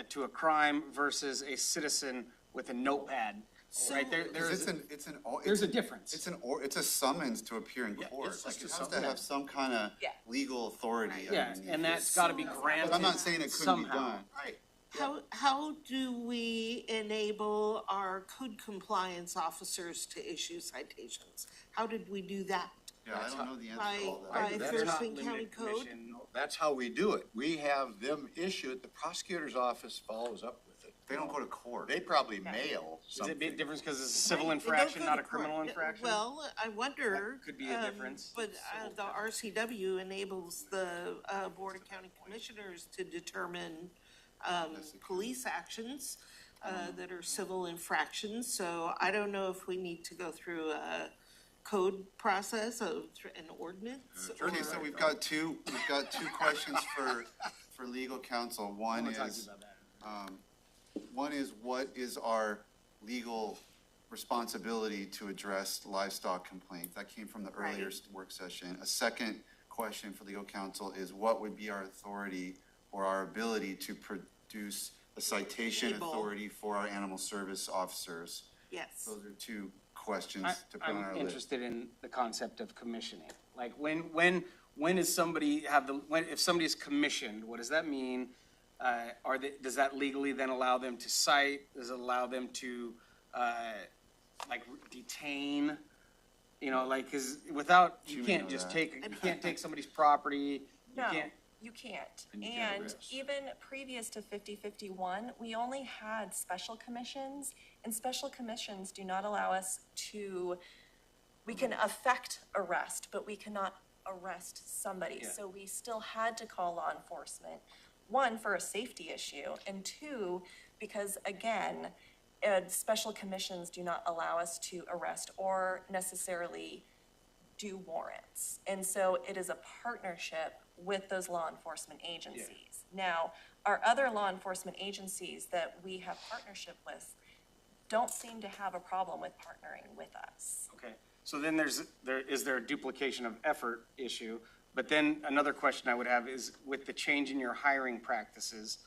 [SPEAKER 8] to a crime versus a citizen with a notepad, right? There's a difference.
[SPEAKER 1] It's a summons to appear in
[SPEAKER 8] Yeah,
[SPEAKER 1] court.
[SPEAKER 8] it's
[SPEAKER 1] Like,
[SPEAKER 8] just
[SPEAKER 1] it
[SPEAKER 8] a
[SPEAKER 1] has to
[SPEAKER 8] summons.
[SPEAKER 1] have some kind of
[SPEAKER 7] Yeah.
[SPEAKER 1] legal authority.
[SPEAKER 8] Yeah,
[SPEAKER 1] underneath
[SPEAKER 8] and
[SPEAKER 1] it.
[SPEAKER 8] that's gotta be granted
[SPEAKER 1] But I'm not saying it couldn't be
[SPEAKER 8] somehow.
[SPEAKER 1] done.
[SPEAKER 6] Right.
[SPEAKER 2] How do we enable our code compliance officers to issue citations? How did we do that?
[SPEAKER 1] Yeah, I don't know the answer
[SPEAKER 2] By,
[SPEAKER 1] to all that.
[SPEAKER 2] by
[SPEAKER 6] That's
[SPEAKER 2] Thurston
[SPEAKER 8] not
[SPEAKER 2] County
[SPEAKER 8] limited
[SPEAKER 2] Code?
[SPEAKER 8] commission.
[SPEAKER 6] That's how we do it. We have them issue it. The prosecutor's office follows up with it.
[SPEAKER 1] They don't go to court.
[SPEAKER 6] They probably mail
[SPEAKER 8] Is it a
[SPEAKER 6] something.
[SPEAKER 8] big difference because it's a civil
[SPEAKER 2] They don't
[SPEAKER 8] infraction,
[SPEAKER 2] go
[SPEAKER 8] not
[SPEAKER 2] to
[SPEAKER 8] a criminal
[SPEAKER 2] court.
[SPEAKER 8] infraction?
[SPEAKER 2] Well, I wonder.
[SPEAKER 8] That could be a difference.
[SPEAKER 2] But the RCW enables the Board of County Commissioners to determine police actions that are civil infractions. So I don't know if we need to go through a code process of an ordinance.
[SPEAKER 1] Okay, so we've got two questions for legal counsel. One
[SPEAKER 8] We're talking
[SPEAKER 1] is,
[SPEAKER 8] about that.
[SPEAKER 1] what is our legal responsibility to address livestock complaints? That came from the earlier
[SPEAKER 2] Right.
[SPEAKER 1] work session. A second question for legal counsel is what would be our authority or our ability to produce a citation
[SPEAKER 2] Enable.
[SPEAKER 1] authority for our animal service officers?
[SPEAKER 2] Yes.
[SPEAKER 1] Those are two questions to put on our
[SPEAKER 8] I'm
[SPEAKER 1] list.
[SPEAKER 8] interested in the concept of commissioning. Like when
[SPEAKER 4] when is somebody if somebody's commissioned, what does that mean? Does that legally then allow them to cite? Does it allow them to, detain? You know, like, cause you can't just you can't take somebody's property.
[SPEAKER 7] No,
[SPEAKER 4] can't.
[SPEAKER 7] you can't.
[SPEAKER 6] And you can't
[SPEAKER 7] And
[SPEAKER 6] arrest.
[SPEAKER 7] even previous to 5051, we only had special commissions, and special commissions do not allow us to, we can affect arrest, but we cannot arrest somebody.
[SPEAKER 4] Yeah.
[SPEAKER 7] So we still had to call law enforcement, one, for a safety issue, and two, because again, special commissions do not allow us to arrest or necessarily do warrants. And so it is a partnership with those law enforcement agencies. Now, our other law enforcement agencies that we have partnership with don't seem to have a problem with partnering with us.
[SPEAKER 4] Okay, so then is there a duplication of effort issue? But then another question I would have is, with the change in your hiring practices,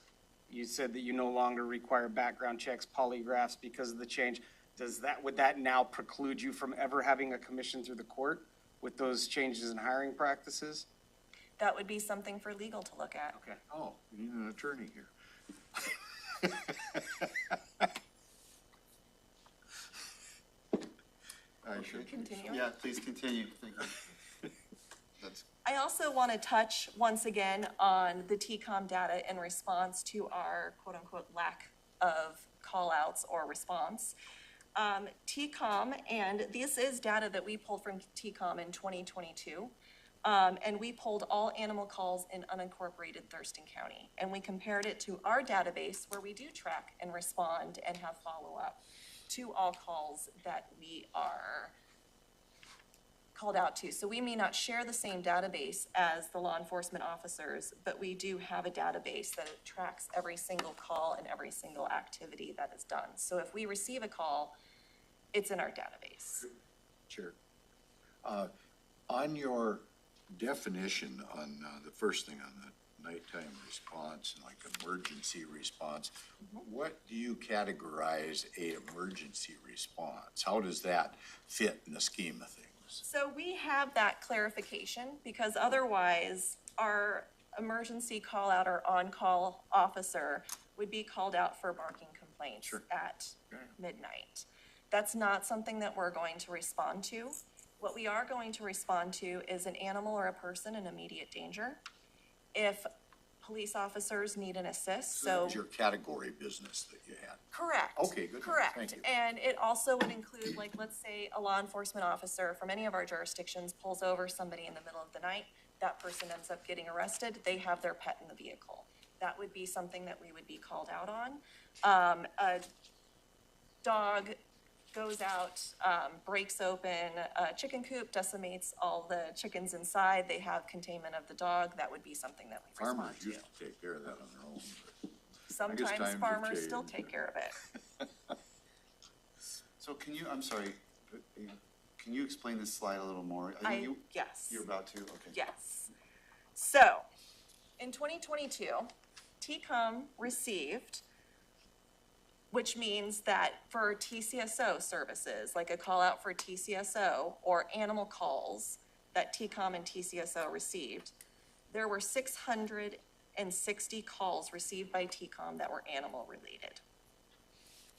[SPEAKER 4] you said that you no longer require background checks, polygraphs because of the change. Would that now preclude you from ever having a commission through the court with those changes in hiring practices?
[SPEAKER 7] That would be something for legal to look at.
[SPEAKER 4] Okay.
[SPEAKER 6] Oh, we need an attorney here.
[SPEAKER 1] Sure.
[SPEAKER 7] Continue.
[SPEAKER 1] Yeah, please continue. Thank you. That's,
[SPEAKER 7] I also want to touch once again on the TCOM data in response to our quote-unquote lack of call-outs or response. TCOM, and this is data that we pulled from TCOM in 2022, and we pulled all animal calls in unincorporated Thurston County, and we compared it to our database where we do track and respond and have follow-up to all calls that we are called out to. So we may not share the same database as the law enforcement officers, but we do have a database that tracks every single call and every single activity that is done. So if we receive a call, it's in our database.
[SPEAKER 6] Chair, on your definition on the first thing on the nighttime response and like emergency response, what do you categorize a emergency response? How does that fit in the scheme of things?
[SPEAKER 7] So we have that clarification because otherwise our emergency call out or on-call officer would be called out for barking complaints
[SPEAKER 6] Sure.
[SPEAKER 7] at
[SPEAKER 6] Okay.
[SPEAKER 7] midnight. That's not something that we're going to respond to. What we are going to respond to is an animal or a person in immediate danger. If police officers need an assist,
[SPEAKER 6] That
[SPEAKER 7] so.
[SPEAKER 6] was your category business that you had.
[SPEAKER 7] Correct.
[SPEAKER 6] Okay, good.
[SPEAKER 7] Correct.
[SPEAKER 6] Thank you.
[SPEAKER 7] And it also would include, like, let's say a law enforcement officer from any of our jurisdictions pulls over somebody in the middle of the night, that person ends up getting arrested, they have their pet in the vehicle. That would be something that we would be called out on. A dog goes out, breaks open a chicken coop, decimates all the chickens inside, they have containment of the dog, that would be something that we respond
[SPEAKER 6] Farmers
[SPEAKER 7] to.
[SPEAKER 6] used to take care of that on their own. but
[SPEAKER 7] Sometimes
[SPEAKER 6] times have
[SPEAKER 7] farmers still
[SPEAKER 6] changed.
[SPEAKER 7] take care of it.
[SPEAKER 1] so can you, I'm sorry, can you explain this slide a little more? I think
[SPEAKER 7] Yes.
[SPEAKER 1] You're about to, okay.
[SPEAKER 7] Yes. So, in 2022, TCOM received, which means that for TCSO services, like a call out for TCSO or animal calls that TCOM and TCSO received, there were 660 calls received by TCOM that were animal related.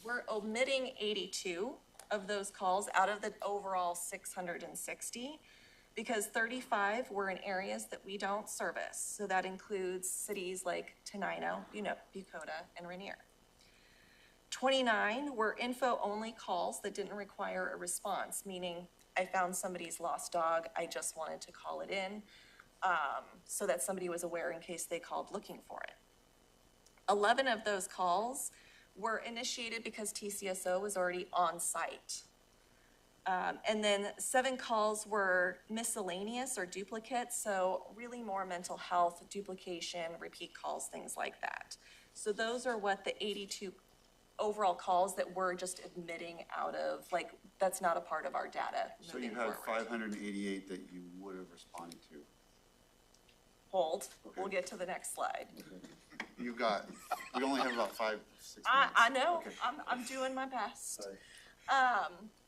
[SPEAKER 7] We're omitting 82 of those calls out of the overall 660 because 35 were in areas that we don't service. So that includes cities like Tenino, Bucota, and Rainier. 29 were info-only calls that didn't require a response, meaning I found somebody's lost dog, I just wanted to call it in, so that somebody was aware in case they called looking for it. 11 of those calls were initiated because TCSO was already on site. And then 7 calls were miscellaneous or duplicates, so really more mental health, duplication, repeat calls, things like that. So those are what the 82 overall calls that we're just admitting out of, like, that's not a part of our data
[SPEAKER 1] So you
[SPEAKER 7] moving
[SPEAKER 1] had
[SPEAKER 7] forward.
[SPEAKER 1] 588 that you would have responded to.
[SPEAKER 7] Hold,
[SPEAKER 1] Okay.
[SPEAKER 7] we'll get to the next slide.
[SPEAKER 1] You got, we only have about 5-6 minutes.
[SPEAKER 7] I know,
[SPEAKER 1] Okay.
[SPEAKER 7] I'm doing my best.
[SPEAKER 1] Sorry.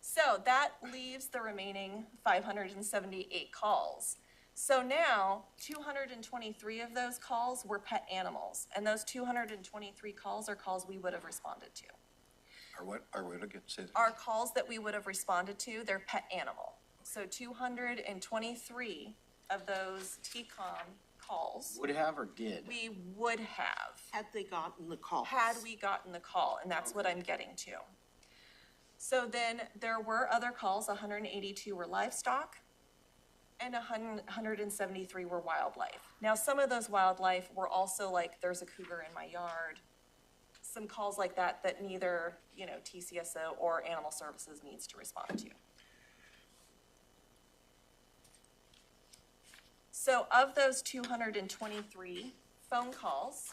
[SPEAKER 7] So that leaves the remaining 578 calls. So now, 223 of those calls were pet animals, and those 223 calls are calls we would have responded to.
[SPEAKER 6] Are we looking, say that?
[SPEAKER 7] Are calls that we would have responded to, they're pet animal. So 223 of those TCOM calls,
[SPEAKER 8] Would have or did?
[SPEAKER 7] we would have,
[SPEAKER 2] Had they gotten the call?
[SPEAKER 7] had we gotten the call, and that's what I'm getting to. So then there were other calls, 182 were livestock, and 173 were wildlife. Now, some of those wildlife were also like, there's a cougar in my yard, some calls like that that neither, TCSO or Animal Services needs to respond to. So of those 223 phone calls,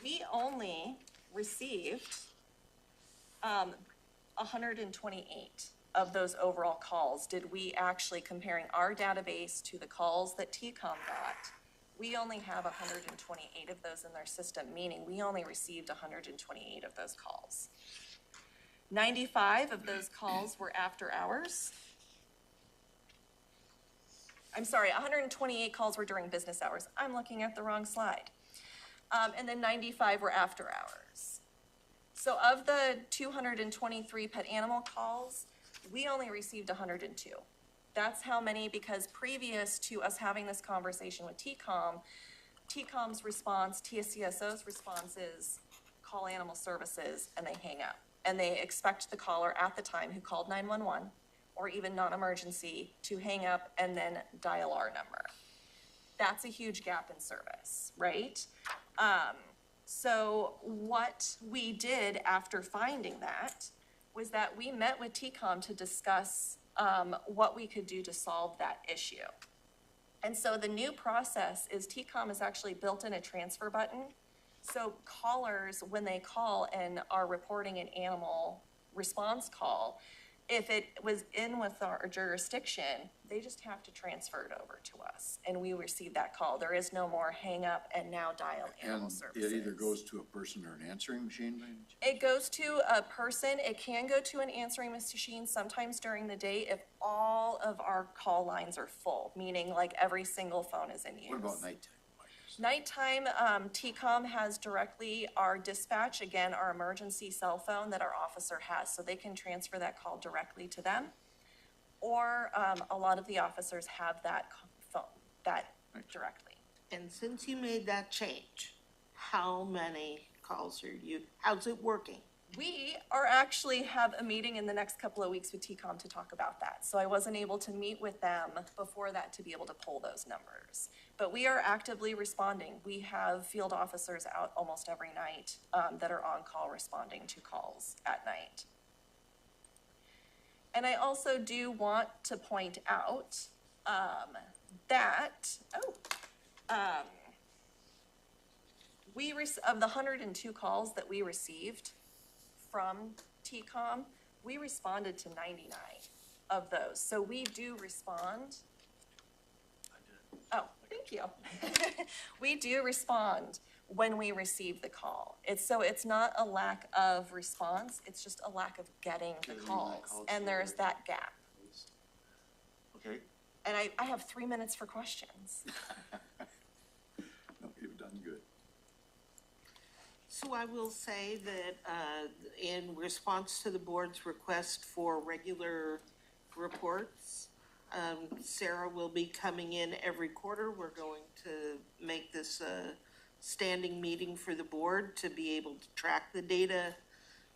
[SPEAKER 7] we only received 128 of those overall calls. Did we actually, comparing our database to the calls that TCOM got, we only have 128 of those in their system, meaning we only received 128 of those calls. 95 of those calls were after hours. I'm sorry, 128 calls were during business hours. I'm looking at the wrong slide. And then 95 were after hours. So of the 223 pet animal calls, we only received 102. That's how many, because previous to us having this conversation with TCOM's response, TSCSO's response is call Animal Services and they hang up. And they expect the caller at the time who called 911 or even non-emergency to hang up and then dial our number. That's a huge gap in service, right? So what we did after finding that was that we met with TCOM to discuss what we could do to solve that issue. And so the new process is TCOM has actually built in a transfer button. So callers, when they call and are reporting an animal response call, if it was in with our jurisdiction, they just have to transfer it over to us, and we receive that call. There is no more hang up and now dial Animal
[SPEAKER 6] And
[SPEAKER 7] Services.
[SPEAKER 6] it either goes to a person or an answering machine?
[SPEAKER 7] It goes to a person. It can go to an answering machine sometimes during the day if all of our call lines are full, meaning like every single phone is in use.
[SPEAKER 6] What about nighttime?
[SPEAKER 7] Nighttime, TCOM has directly our dispatch, again, our emergency cell phone that our officer has, so they can transfer that call directly to them. Or a lot of the officers have that phone, directly.
[SPEAKER 2] And since you made that change, how many calls how's it working?
[SPEAKER 7] We are actually have a meeting in the next couple of weeks with TCOM to talk about that. So I wasn't able to meet with them before that to be able to pull those numbers. But we are actively responding. We have field officers out almost every night that are on call responding to calls at night. And I also do want to point out that, of the 102 calls that we received from TCOM, we responded to 99 of those. So we do respond. Oh, thank you. We do respond when we receive the call. It's not a lack of response, it's just a lack of getting the calls. And there's that gap.
[SPEAKER 1] Okay,
[SPEAKER 7] And I have 3 minutes for questions.
[SPEAKER 6] No, you've done good.
[SPEAKER 2] So I will say that in response to the board's request for regular reports, Sarah will be coming in every quarter. We're going to make this a standing meeting for the board to be able to track the data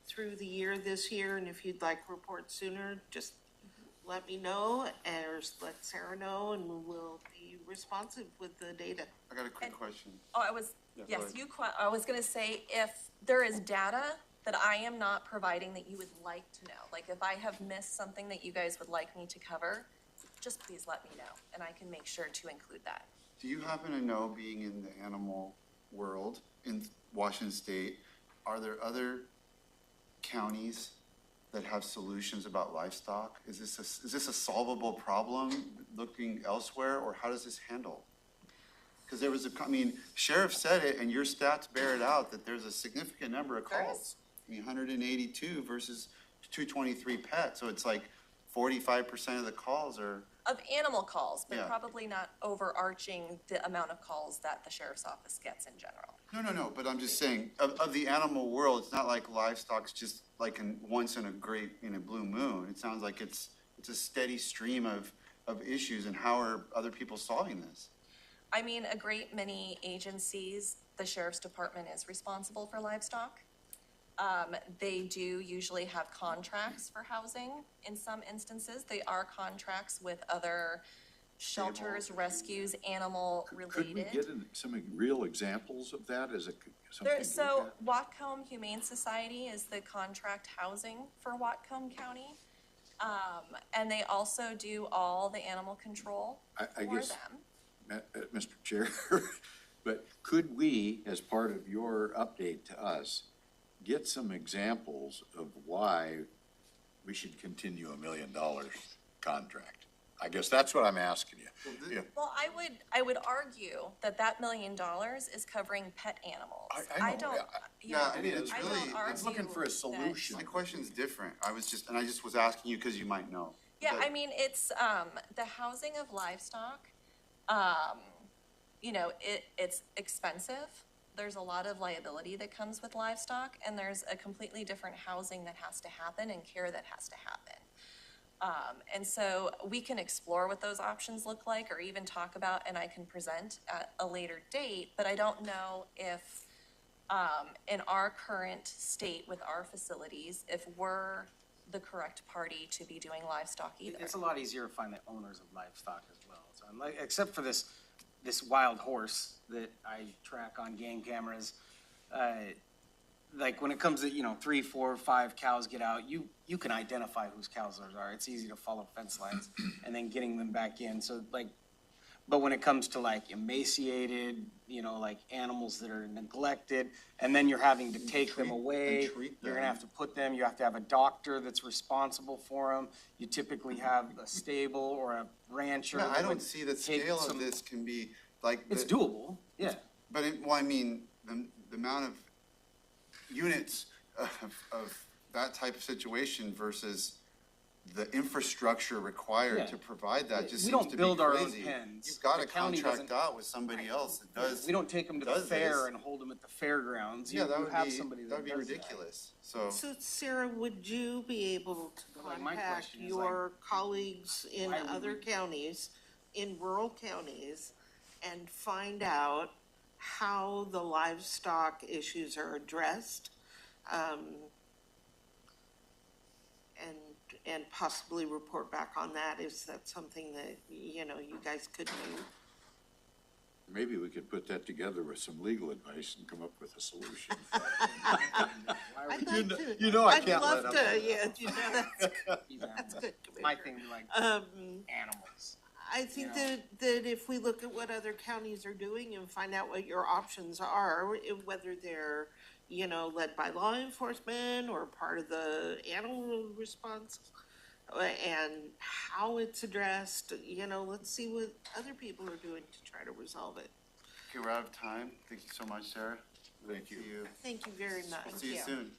[SPEAKER 2] through the year this year. And if you'd like reports sooner, just let me know or let Sarah know and we'll be responsive with the data.
[SPEAKER 1] I got a quick question.
[SPEAKER 7] Oh,
[SPEAKER 1] Yeah, go ahead.
[SPEAKER 7] I was gonna say, if there is data that I am not providing that you would like to know, like if I have missed something that you guys would like me to cover, just please let me know, and I can make sure to include that.
[SPEAKER 1] Do you happen to know, being in the animal world in Washington State, are there other counties that have solutions about livestock? Is this a solvable problem looking elsewhere, or how does this handle? Because there was Sheriff said it, and your stats bear it out, that there's a significant number of
[SPEAKER 7] There
[SPEAKER 1] calls. 182 versus 223 pets, so it's like 45% of the calls are,
[SPEAKER 7] Of animal calls, but
[SPEAKER 1] Yeah.
[SPEAKER 7] probably not overarching the amount of calls that the sheriff's office gets in general.
[SPEAKER 1] no, but I'm just saying, of the animal world, it's not like livestock's just like once in a blue moon. It sounds like it's a steady stream of issues, and how are other people solving this?
[SPEAKER 7] I mean, a great many agencies, the sheriff's department is responsible for livestock. They do usually have contracts for housing in some instances. They are contracts with other shelters, rescues, animal
[SPEAKER 6] Could we
[SPEAKER 7] related.
[SPEAKER 6] get some real examples of that as something to look
[SPEAKER 7] So
[SPEAKER 6] at?
[SPEAKER 7] Whatcom Humane Society is the contract housing for Whatcom County. And they also do all the animal control
[SPEAKER 6] I
[SPEAKER 7] for
[SPEAKER 6] guess,
[SPEAKER 7] them.
[SPEAKER 6] Mr. Chair, but could we, as part of your update to us, get some examples of why we should continue $1 million contract? I guess that's what I'm asking you. Yeah.
[SPEAKER 7] Well, I would argue that $1 million is covering pet animals.
[SPEAKER 6] I know,
[SPEAKER 7] don't,
[SPEAKER 6] yeah.
[SPEAKER 7] you
[SPEAKER 1] Yeah,
[SPEAKER 7] know,
[SPEAKER 1] I mean, it's
[SPEAKER 7] I
[SPEAKER 1] really-
[SPEAKER 7] don't
[SPEAKER 6] I'm looking for a
[SPEAKER 7] argue that-
[SPEAKER 6] solution.
[SPEAKER 1] My question's different. I just was asking you because you might know.
[SPEAKER 7] Yeah,
[SPEAKER 1] But-
[SPEAKER 7] I mean, it's, the housing of livestock, you know, it's expensive. There's a lot of liability that comes with livestock, and there's a completely different housing that has to happen and care that has to happen. And so we can explore what those options look like, or even talk about, and I can present at a later date, but I don't know if, in our current state with our facilities, if we're the correct party to be doing livestock either.
[SPEAKER 4] It's a lot easier to find the owners of livestock as well. So I'm like, except for this wild horse that I track on game cameras, like when it comes to, 3, 4, 5 cows get out, you can identify whose cows those are. It's easy to follow fence lines and then getting them back in. So like, but when it comes to like emaciated, like animals that are neglected, and then you're having to take them away,
[SPEAKER 1] treat
[SPEAKER 4] you're
[SPEAKER 1] them.
[SPEAKER 4] gonna have to put them, you have to have a doctor that's responsible for them. You typically have a stable or a rancher.
[SPEAKER 1] Yeah, I
[SPEAKER 4] that
[SPEAKER 1] don't
[SPEAKER 4] would
[SPEAKER 1] see the
[SPEAKER 4] take
[SPEAKER 1] scale of
[SPEAKER 4] some-
[SPEAKER 1] this can be like.
[SPEAKER 4] It's
[SPEAKER 1] the-
[SPEAKER 4] doable, yeah.
[SPEAKER 1] But I mean, the amount of units of that type of situation versus the infrastructure required
[SPEAKER 4] Yeah.
[SPEAKER 1] to provide that just
[SPEAKER 4] We
[SPEAKER 1] seems
[SPEAKER 4] don't
[SPEAKER 1] to be
[SPEAKER 4] build our own
[SPEAKER 1] crazy.
[SPEAKER 4] pens.
[SPEAKER 1] You've got
[SPEAKER 4] The
[SPEAKER 1] to
[SPEAKER 4] county
[SPEAKER 1] contract
[SPEAKER 4] doesn't-
[SPEAKER 1] out with somebody else that does.
[SPEAKER 4] We don't take them to the
[SPEAKER 1] does
[SPEAKER 4] fair
[SPEAKER 1] this.
[SPEAKER 4] and hold them at the fairgrounds.
[SPEAKER 1] Yeah,
[SPEAKER 4] You
[SPEAKER 1] that would
[SPEAKER 4] have
[SPEAKER 1] be,
[SPEAKER 4] somebody
[SPEAKER 1] that would be
[SPEAKER 4] does that.
[SPEAKER 1] ridiculous. So,
[SPEAKER 2] So Sarah, would you be able to
[SPEAKER 4] But, like, my
[SPEAKER 2] contact
[SPEAKER 4] question is, like,
[SPEAKER 2] your colleagues in
[SPEAKER 4] why would
[SPEAKER 2] other
[SPEAKER 4] we-
[SPEAKER 2] counties, in rural counties, and find out how the livestock issues are addressed? And possibly report back on that? Is that something that, you guys could do?
[SPEAKER 6] Maybe we could put that together with some legal advice and come up with a solution.
[SPEAKER 2] I'd like to.
[SPEAKER 6] you know I
[SPEAKER 2] I'd
[SPEAKER 6] can't
[SPEAKER 2] love
[SPEAKER 6] let
[SPEAKER 2] to,
[SPEAKER 6] up.
[SPEAKER 2] yeah, that's
[SPEAKER 4] These animals.
[SPEAKER 2] good,
[SPEAKER 4] My
[SPEAKER 2] Commissioner.
[SPEAKER 4] thing, like,
[SPEAKER 2] Um,
[SPEAKER 4] animals.
[SPEAKER 2] I think
[SPEAKER 4] know.
[SPEAKER 2] that if we look at what other counties are doing and find out what your options are, whether they're, led by law enforcement or part of the animal response, and how it's addressed, let's see what other people are doing to try to resolve it.
[SPEAKER 1] okay, we're out of time. Thank you so much, Sarah.
[SPEAKER 6] Thank you.
[SPEAKER 1] See you.
[SPEAKER 2] Thank you very much.
[SPEAKER 1] See you soon.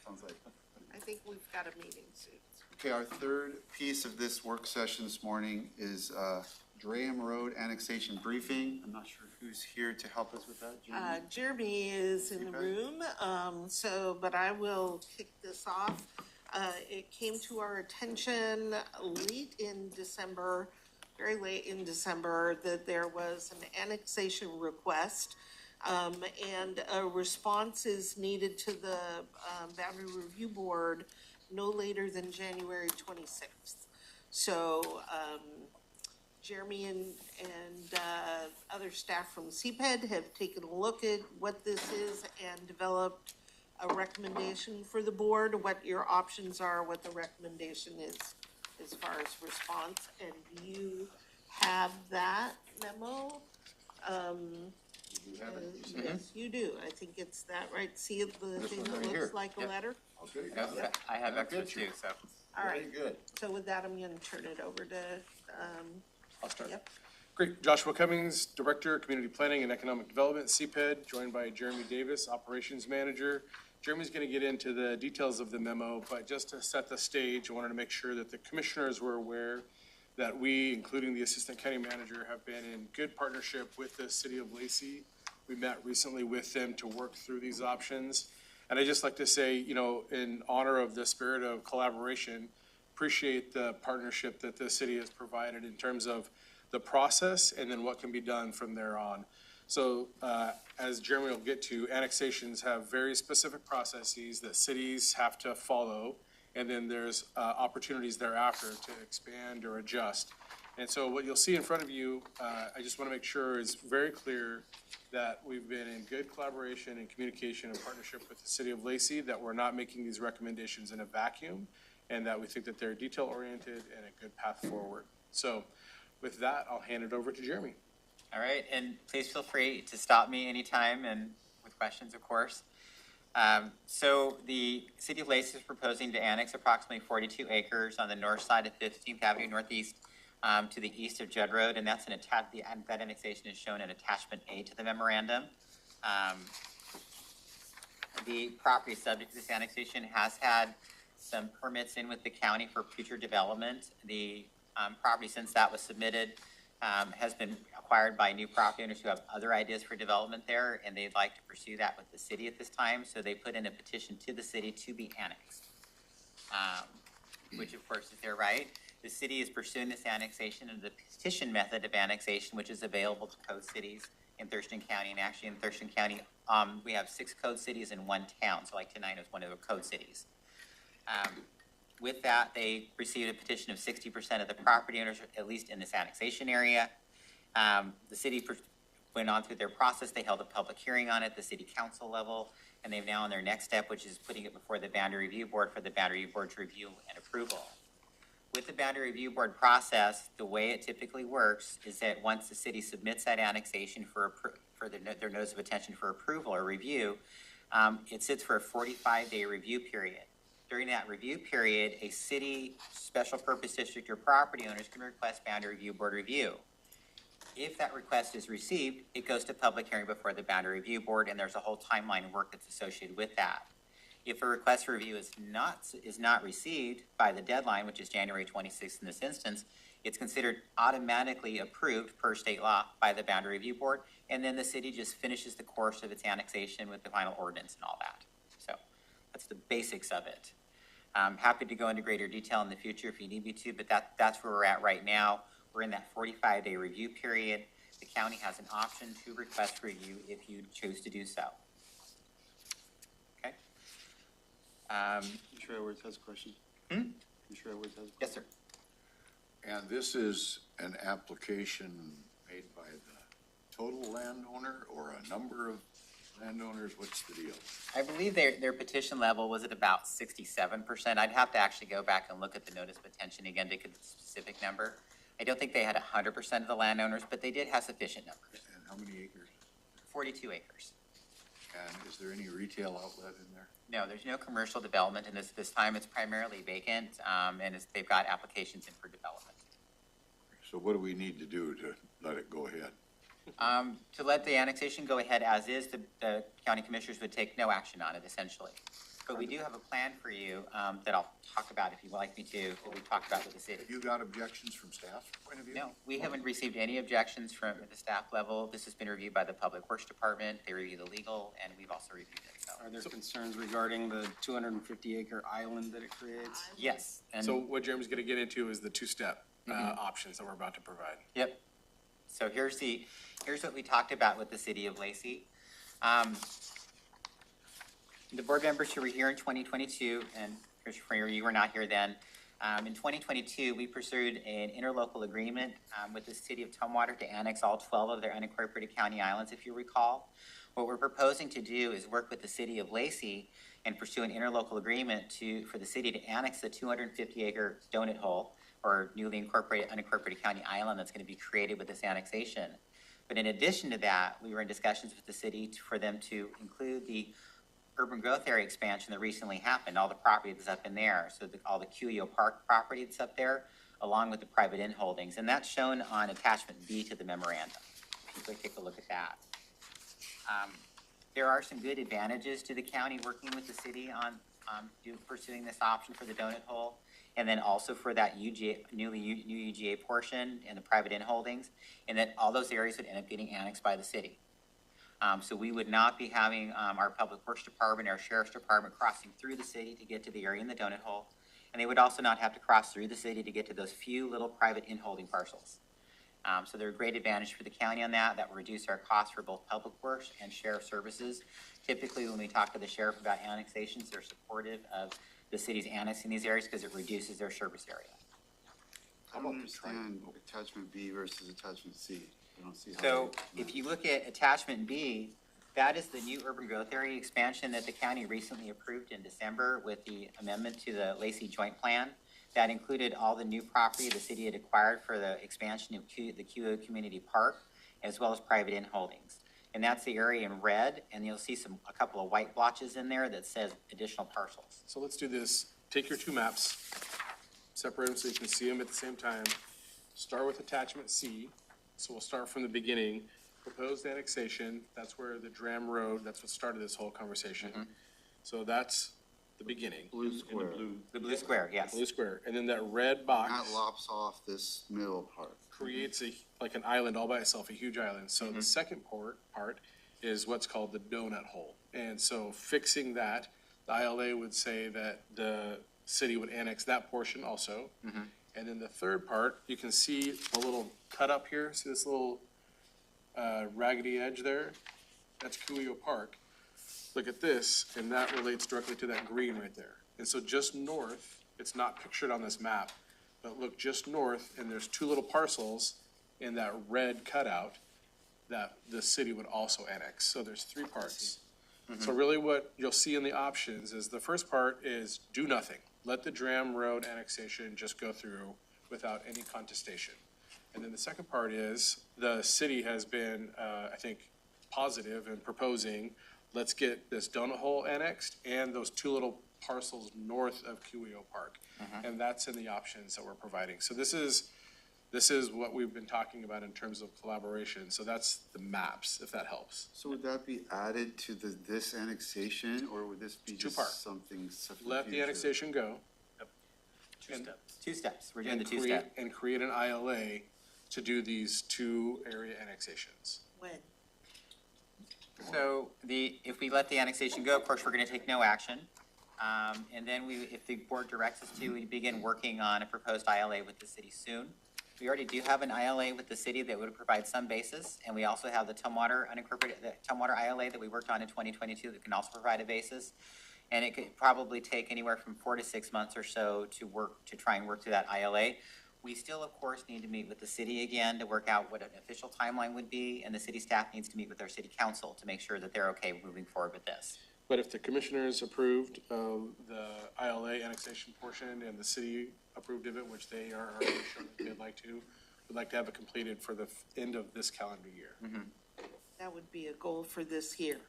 [SPEAKER 1] Sounds like.
[SPEAKER 2] I think we've got a meeting soon.
[SPEAKER 1] Okay, our third piece of this work session this morning is Draham Road Annexation Briefing. I'm not sure who's here to help us with that. Jeremy?
[SPEAKER 2] Jeremy is in the
[SPEAKER 1] Okay.
[SPEAKER 2] room, but I will kick this off. It came to our attention late in December, very late in December, that there was an annexation request. And a response is needed to the, Boundary Review Board no later than January 26th. So, Jeremy and other staff from CPED have taken a look at what this is and developed a recommendation for the board, what your options are, what the recommendation is as far as response. And you have that memo?
[SPEAKER 6] You have it?
[SPEAKER 2] Yes, you do. I think it's that, right? See the
[SPEAKER 6] This
[SPEAKER 2] thing
[SPEAKER 6] one
[SPEAKER 2] that
[SPEAKER 6] right here.
[SPEAKER 2] looks like a letter?
[SPEAKER 6] Okay.
[SPEAKER 9] I have extra
[SPEAKER 6] Good.
[SPEAKER 9] too, so.
[SPEAKER 2] All
[SPEAKER 6] Very
[SPEAKER 2] right.
[SPEAKER 6] good.
[SPEAKER 2] So with that, I'm gonna turn it over to,
[SPEAKER 10] I'll start.
[SPEAKER 2] yep.
[SPEAKER 10] Great. Joshua Cummings, Director, Community Planning and Economic Development, CPED, joined by Jeremy Davis, Operations Manager, Jeremy's gonna get into the details of the memo, but just to set the stage, I wanted to make sure that the commissioners were aware that we, including the Assistant County Manager, have been in good partnership with the City of Lacey. We met recently with them to work through these options. And I'd just like to say, you know, in honor of the spirit of collaboration, appreciate the partnership that the city has provided in terms of the process and then what can be done from there on. So, as Jeremy will get to, annexations have very specific processes that cities have to follow. And then there's, opportunities thereafter to expand or adjust. And so what you'll see in front of you, I just want to make sure is very clear that we've been in good collaboration and communication and partnership with the City of Lacey, that we're not making these recommendations in a vacuum, and that we think that they're detail-oriented and a good path forward. So with that, I'll hand it over to Jeremy.
[SPEAKER 9] All right, and please feel free to stop me anytime and with questions, of course. So the City of Lacey is proposing to annex approximately 42 acres on the north side of 15th Avenue Northeast to the east of Judd Road, and that's that annexation is shown in attachment A to the memorandum. The property subject to this annexation has had some permits in with the county for future development. The property, since that was submitted, has been acquired by new property owners who have other ideas for development there, and they'd like to pursue that with the city at this time. So they put in a petition to the city to be annexed, which of course is their right. The city is pursuing this annexation and the petition method of annexation, which is available to code cities in Thurston County. And actually in Thurston County, we have 6 code cities in 1 town. So like Tenino is one of the code cities. With that, they received a petition of 60% of the property owners, at least in this annexation area. The city went on through their process. They held a public hearing on it, the city council level, and they've now on their next step, which is putting it before the Boundary Review Board for the Boundary Review Board's review and approval. With the Boundary Review Board process, the way it typically works is that once the city submits that annexation for their notice of intention for approval or review, it sits for a 45-day review period. During that review period, a city special purpose district or property owners can request Boundary Review Board review. If that request is received, it goes to public hearing before the Boundary Review Board, and there's a whole timeline of work that's associated with that. If a request for review is not received by the deadline, which is January 26th in this instance, it's considered automatically approved per state law by the Boundary Review Board, and then the city just finishes the course of its annexation with the final ordinance and all that. So that's the basics of it. I'm happy to go into greater detail in the future if you need me to, but that's where we're at right now. We're in that 45-day review period. The county has an option to request review if you choose to do so. Okay.
[SPEAKER 1] Commissioner Edwards has a question. Commissioner Edwards has a question.
[SPEAKER 9] Yes, sir.
[SPEAKER 6] And this is an application made by the total landowner or a number of landowners? What's the deal?
[SPEAKER 9] I believe their petition level was at about 67%. I'd have to actually go back and look at the notice of intention again to get the specific number. I don't think they had 100% of the landowners, but they did have sufficient numbers.
[SPEAKER 6] And how many acres?
[SPEAKER 9] 42 acres.
[SPEAKER 6] And is there any retail outlet in there?
[SPEAKER 9] No, there's no commercial development in this time. It's primarily vacant, and they've got applications in for development.
[SPEAKER 6] So what do we need to do to let it go ahead?
[SPEAKER 9] To let the annexation go ahead as is, the county commissioners would take no action on it, essentially. But we do have a plan for you that I'll talk about if you'd like me to, that we talked about with the city.
[SPEAKER 6] Have you got objections from staff's point of view?
[SPEAKER 9] No, we haven't received any objections from the staff level. This has been reviewed by the Public Works Department. They review the legal, and we've also reviewed it. So.
[SPEAKER 4] Are there concerns regarding the 250-acre island that it creates?
[SPEAKER 9] Yes. And
[SPEAKER 10] So what Jeremy's gonna get into is the 2-step options that we're about to provide.
[SPEAKER 9] Yep. So here's what we talked about with the city of Lacey. The board members who were here in 2022, and Christopher, you were not here then. In 2022, we pursued an interlocal agreement with the city of Tumwater to annex all 12 of their unincorporated county islands, if you recall. What we're proposing to do is work with the city of Lacey and pursue an interlocal agreement for the city to annex the 250-acre donut hole, or newly incorporated unincorporated county island that's going to be created with this annexation. But in addition to that, we were in discussions with the city for them to include the urban growth area expansion that recently happened, all the property that's up in there, so all the QEO Park property that's up there, along with the private in holdings. And that's shown on attachment B to the memorandum. If you could take a look at that. There are some good advantages to the county working with the city on pursuing this option for the donut hole. And then also for that UGA, new UGA portion and the private in holdings, and that all those areas would end up getting annexed by the city. So we would not be having our public works department, our sheriff's department crossing through the city to get to the area in the donut hole. And they would also not have to cross through the city to get to those few little private in-holding parcels. So they're a great advantage for the county on that. That will reduce our costs for both public works and sheriff services. Typically, when we talk to the sheriff about annexations, they're supportive of the city's annexing these areas because it reduces their service area.
[SPEAKER 1] I don't understand attachment B versus attachment C. I don't see how.
[SPEAKER 9] So if you look at attachment B, that is the new urban growth area expansion that the county recently approved in December with the amendment to the Lacey Joint Plan. That included all the new property the city had acquired for the expansion of the QO Community Park, as well as private in holdings. And that's the area in red, and you'll see a couple of white blotches in there that says additional parcels.
[SPEAKER 10] So let's do this. Take your two maps, separate them so you can see them at the same time. Start with attachment C. So we'll start from the beginning. Proposed annexation, that's where the Draham Road, that's what started this whole conversation. So that's the beginning.
[SPEAKER 1] Blue square.
[SPEAKER 9] The blue square, yes.
[SPEAKER 10] Blue square. And then that red box
[SPEAKER 1] That lops off this middle part.
[SPEAKER 10] creates like an island all by itself, a huge island. So the second part is what's called the donut hole. And so fixing that, the ILA would say that the city would annex that portion also. And then the third part, you can see a little cut up here. See this little raggedy edge there? That's Cuyo Park. Look at this, and that relates directly to that green right there. And so just north, it's not pictured on this map, but look just north, and there's two little parcels in that red cutout that the city would also annex. So there's three parts. So really what you'll see in the options is the first part is do nothing. Let the Draham Road annexation just go through without any contestation. And then the second part is the city has been, I think, positive in proposing, let's get this donut hole annexed and those two little parcels north of Cuyo Park. And that's in the options that we're providing. So this is what we've been talking about in terms of collaboration. So that's the maps, if that helps.
[SPEAKER 1] So would that be added to this annexation, or would this be just
[SPEAKER 10] Two-part.
[SPEAKER 1] something?
[SPEAKER 10] Let the annexation go.
[SPEAKER 9] Two steps. We're doing the
[SPEAKER 10] And
[SPEAKER 9] two
[SPEAKER 10] create,
[SPEAKER 9] step.
[SPEAKER 10] and create an ILA to do these two area annexations.
[SPEAKER 2] When?
[SPEAKER 9] So if we let the annexation go, of course, we're gonna take no action. And then if the board directs us to, we begin working on a proposed ILA with the city soon. We already do have an ILA with the city that would provide some basis, and we also have the Tumwater ILA that we worked on in 2022 that can also provide a basis. And it could probably take anywhere from 4 to 6 months or so to try and work through that ILA. We still, of course, need to meet with the city again to work out what an official timeline would be, and the city staff needs to meet with our city council to make sure that they're okay moving forward with this.
[SPEAKER 10] But if the commissioners approved the ILA annexation portion and the city approved of it, which they are already showing that they'd like to, we'd like to have it completed for the end of this calendar year.
[SPEAKER 2] That would be a goal for this year.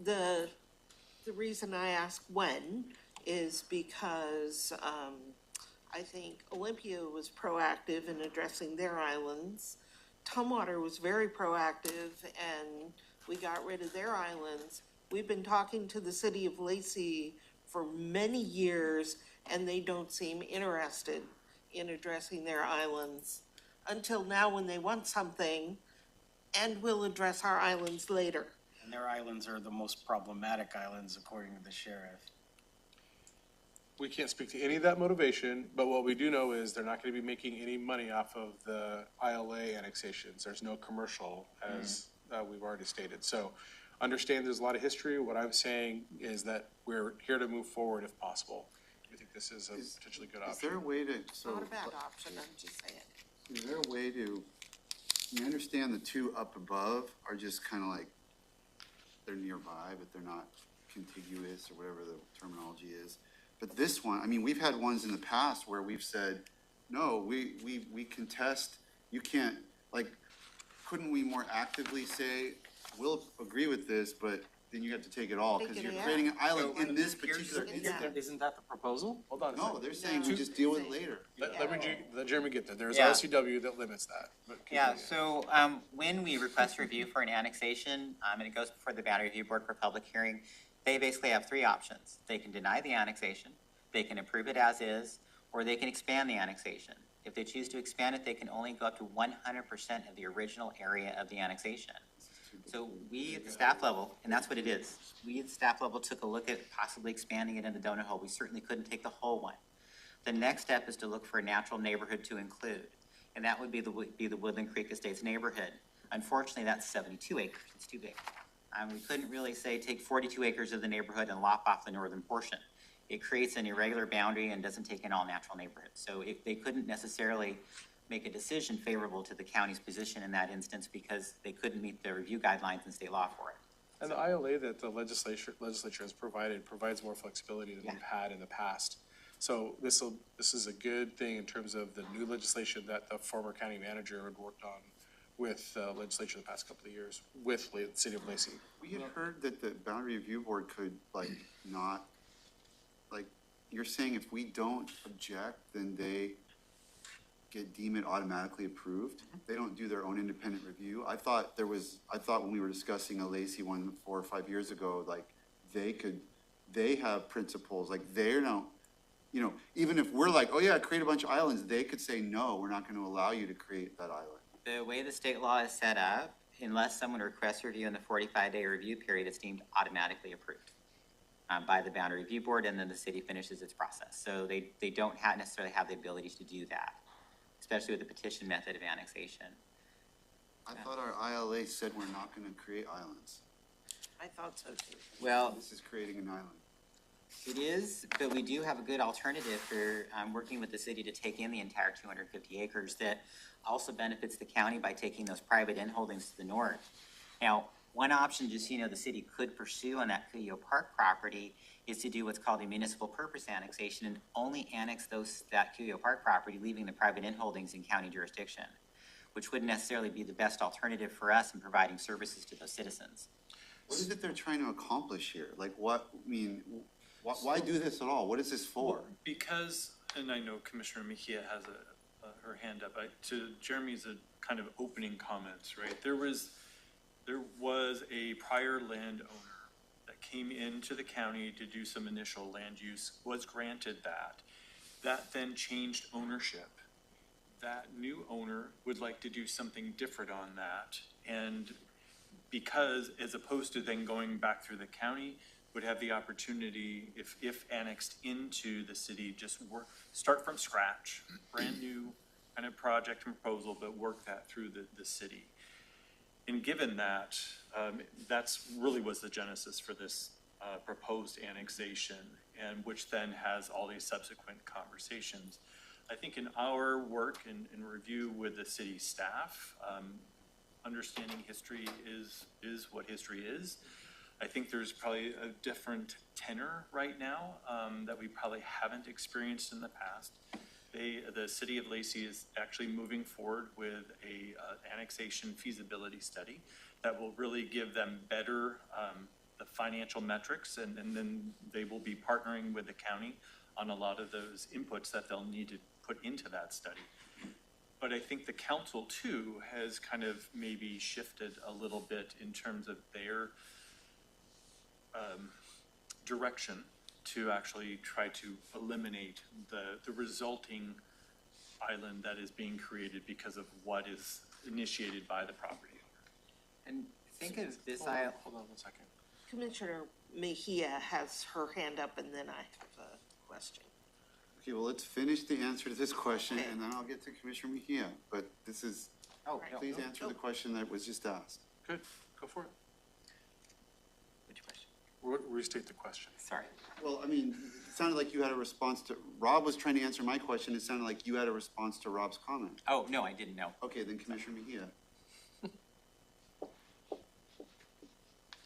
[SPEAKER 2] The reason I ask when is because, I think Olympia was proactive in addressing their islands. Tumwater was very proactive and we got rid of their islands. We've been talking to the city of Lacey for many years and they don't seem interested in addressing their islands until now when they want something, and we'll address our islands later.
[SPEAKER 8] And their islands are the most problematic islands, according to the sheriff.
[SPEAKER 10] We can't speak to any of that motivation, but what we do know is they're not gonna be making any money off of the ILA annexations. There's no commercial, as we've already stated. So understand there's a lot of history. What I'm saying is that we're here to move forward if possible. We think this is a potentially good
[SPEAKER 1] Is there a
[SPEAKER 10] option.
[SPEAKER 1] way to,
[SPEAKER 2] Not a bad option, I'm just saying.
[SPEAKER 1] is there a way to, you understand the two up above are just kind of like, they're nearby, but they're not contiguous or whatever the terminology is. But this one, I mean, we've had ones in the past where we've said, no, we contest, you can't, like, couldn't we more actively say, we'll agree with this, but then you have to take it all, because
[SPEAKER 2] Take
[SPEAKER 1] you're
[SPEAKER 2] it out.
[SPEAKER 1] creating an island in this
[SPEAKER 3] Here's-
[SPEAKER 1] particular
[SPEAKER 2] Yeah.
[SPEAKER 1] instance.
[SPEAKER 4] Isn't that the proposal?
[SPEAKER 10] Hold on a
[SPEAKER 1] No,
[SPEAKER 10] second.
[SPEAKER 1] they're saying we just deal with it later.
[SPEAKER 10] Let Jeremy get there. There's
[SPEAKER 9] Yeah.
[SPEAKER 10] RCW that limits that. But
[SPEAKER 9] Yeah,
[SPEAKER 10] continue.
[SPEAKER 9] so, when we request review for an annexation, and it goes before the Boundary Review Board for public hearing, they basically have three options. They can deny the annexation, they can approve it as is, or they can expand the annexation. If they choose to expand it, they can only go up to 100% of the original area of the annexation. So we at the staff level, and that's what it is, we at the staff level took a look at possibly expanding it in the donut hole. We certainly couldn't take the whole one. The next step is to look for a natural neighborhood to include, and that would be the Woodland Creek Estates neighborhood. Unfortunately, that's 72 acres, it's too big. We couldn't really say take 42 acres of the neighborhood and lop off the northern portion. It creates an irregular boundary and doesn't take in all natural neighborhoods. So if they couldn't necessarily make a decision favorable to the county's position in that instance because they couldn't meet the review guidelines and state law for it.
[SPEAKER 10] And the ILA that the legislature has provides more flexibility than we've had in the past. So this is a good thing in terms of the new legislation that the former county manager had worked on with the legislature the past couple of years with the city of Lacey.
[SPEAKER 1] We had heard that the Boundary Review Board could, you're saying if we don't object, then they deem it automatically approved? They don't do their own independent review? I thought when we were discussing a Lacey one 4 or 5 years ago, they have principles, they're not, even if we're like, oh yeah, create a bunch of islands, they could say, no, we're not gonna allow you to create that island.
[SPEAKER 9] The way the state law is set up, unless someone requests review in the 45-day review period, it's deemed automatically approved by the Boundary Review Board, and then the city finishes its process. So they don't necessarily have the ability to do that, especially with the petition method of annexation.
[SPEAKER 1] I thought our ILA said we're not gonna create islands.
[SPEAKER 2] I thought so too.
[SPEAKER 9] Well,
[SPEAKER 1] This is creating an island.
[SPEAKER 9] it is, but we do have a good alternative for working with the city to take in the entire 250 acres that also benefits the county by taking those private inholdings to the north. Now, one option, just so you know, the city could pursue on that Cuyo Park property is to do what's called a municipal purpose annexation and only annex that Cuyo Park property, leaving the private inholdings in county jurisdiction, which wouldn't necessarily be the best alternative for us in providing services to those citizens.
[SPEAKER 1] What is it they're trying to accomplish here? Why do this at all? What is this for?
[SPEAKER 11] Because, and I know Commissioner Mejia has her hand up, to Jeremy's kind of opening comments, right? There was a prior landowner that came into the county to do some initial land use, was granted that. That then changed ownership. That new owner would like to do something different on that. And because, as opposed to then going back through the county, would have the opportunity, if annexed into the city, just start from scratch, brand new kind of project and proposal, but work that through the city. And given that, that's really was the genesis for this proposed annexation, and which then has all these subsequent conversations. I think in our work and review with the city staff, understanding history is what history is. I think there's probably a different tenor right now that we probably haven't experienced in the past. The city of Lacey is actually moving forward with a annexation feasibility study that will really give them better the financial metrics, and then they will be partnering with the county on a lot of those inputs that they'll need to put into that study. But I think the council too has kind of maybe shifted a little bit in terms of their direction to actually try to eliminate the resulting island that is being created because of what is initiated by the property owner.
[SPEAKER 9] And think of this
[SPEAKER 10] Hold on 1 second.
[SPEAKER 2] Commissioner Mejia has her hand up, and then I have a question.
[SPEAKER 1] Okay, well, let's finish the answer to this question, and then I'll get to Commissioner Mejia. But please answer the question that was just asked.
[SPEAKER 10] Good, go for it.
[SPEAKER 9] Which question?
[SPEAKER 10] Restate the question.
[SPEAKER 9] Sorry.
[SPEAKER 1] Well, it sounded like you had a response to, Rob was trying to answer my question. It sounded like you had a response to Rob's comment.
[SPEAKER 9] Oh, no, I didn't know.
[SPEAKER 1] Okay, then Commissioner Mejia.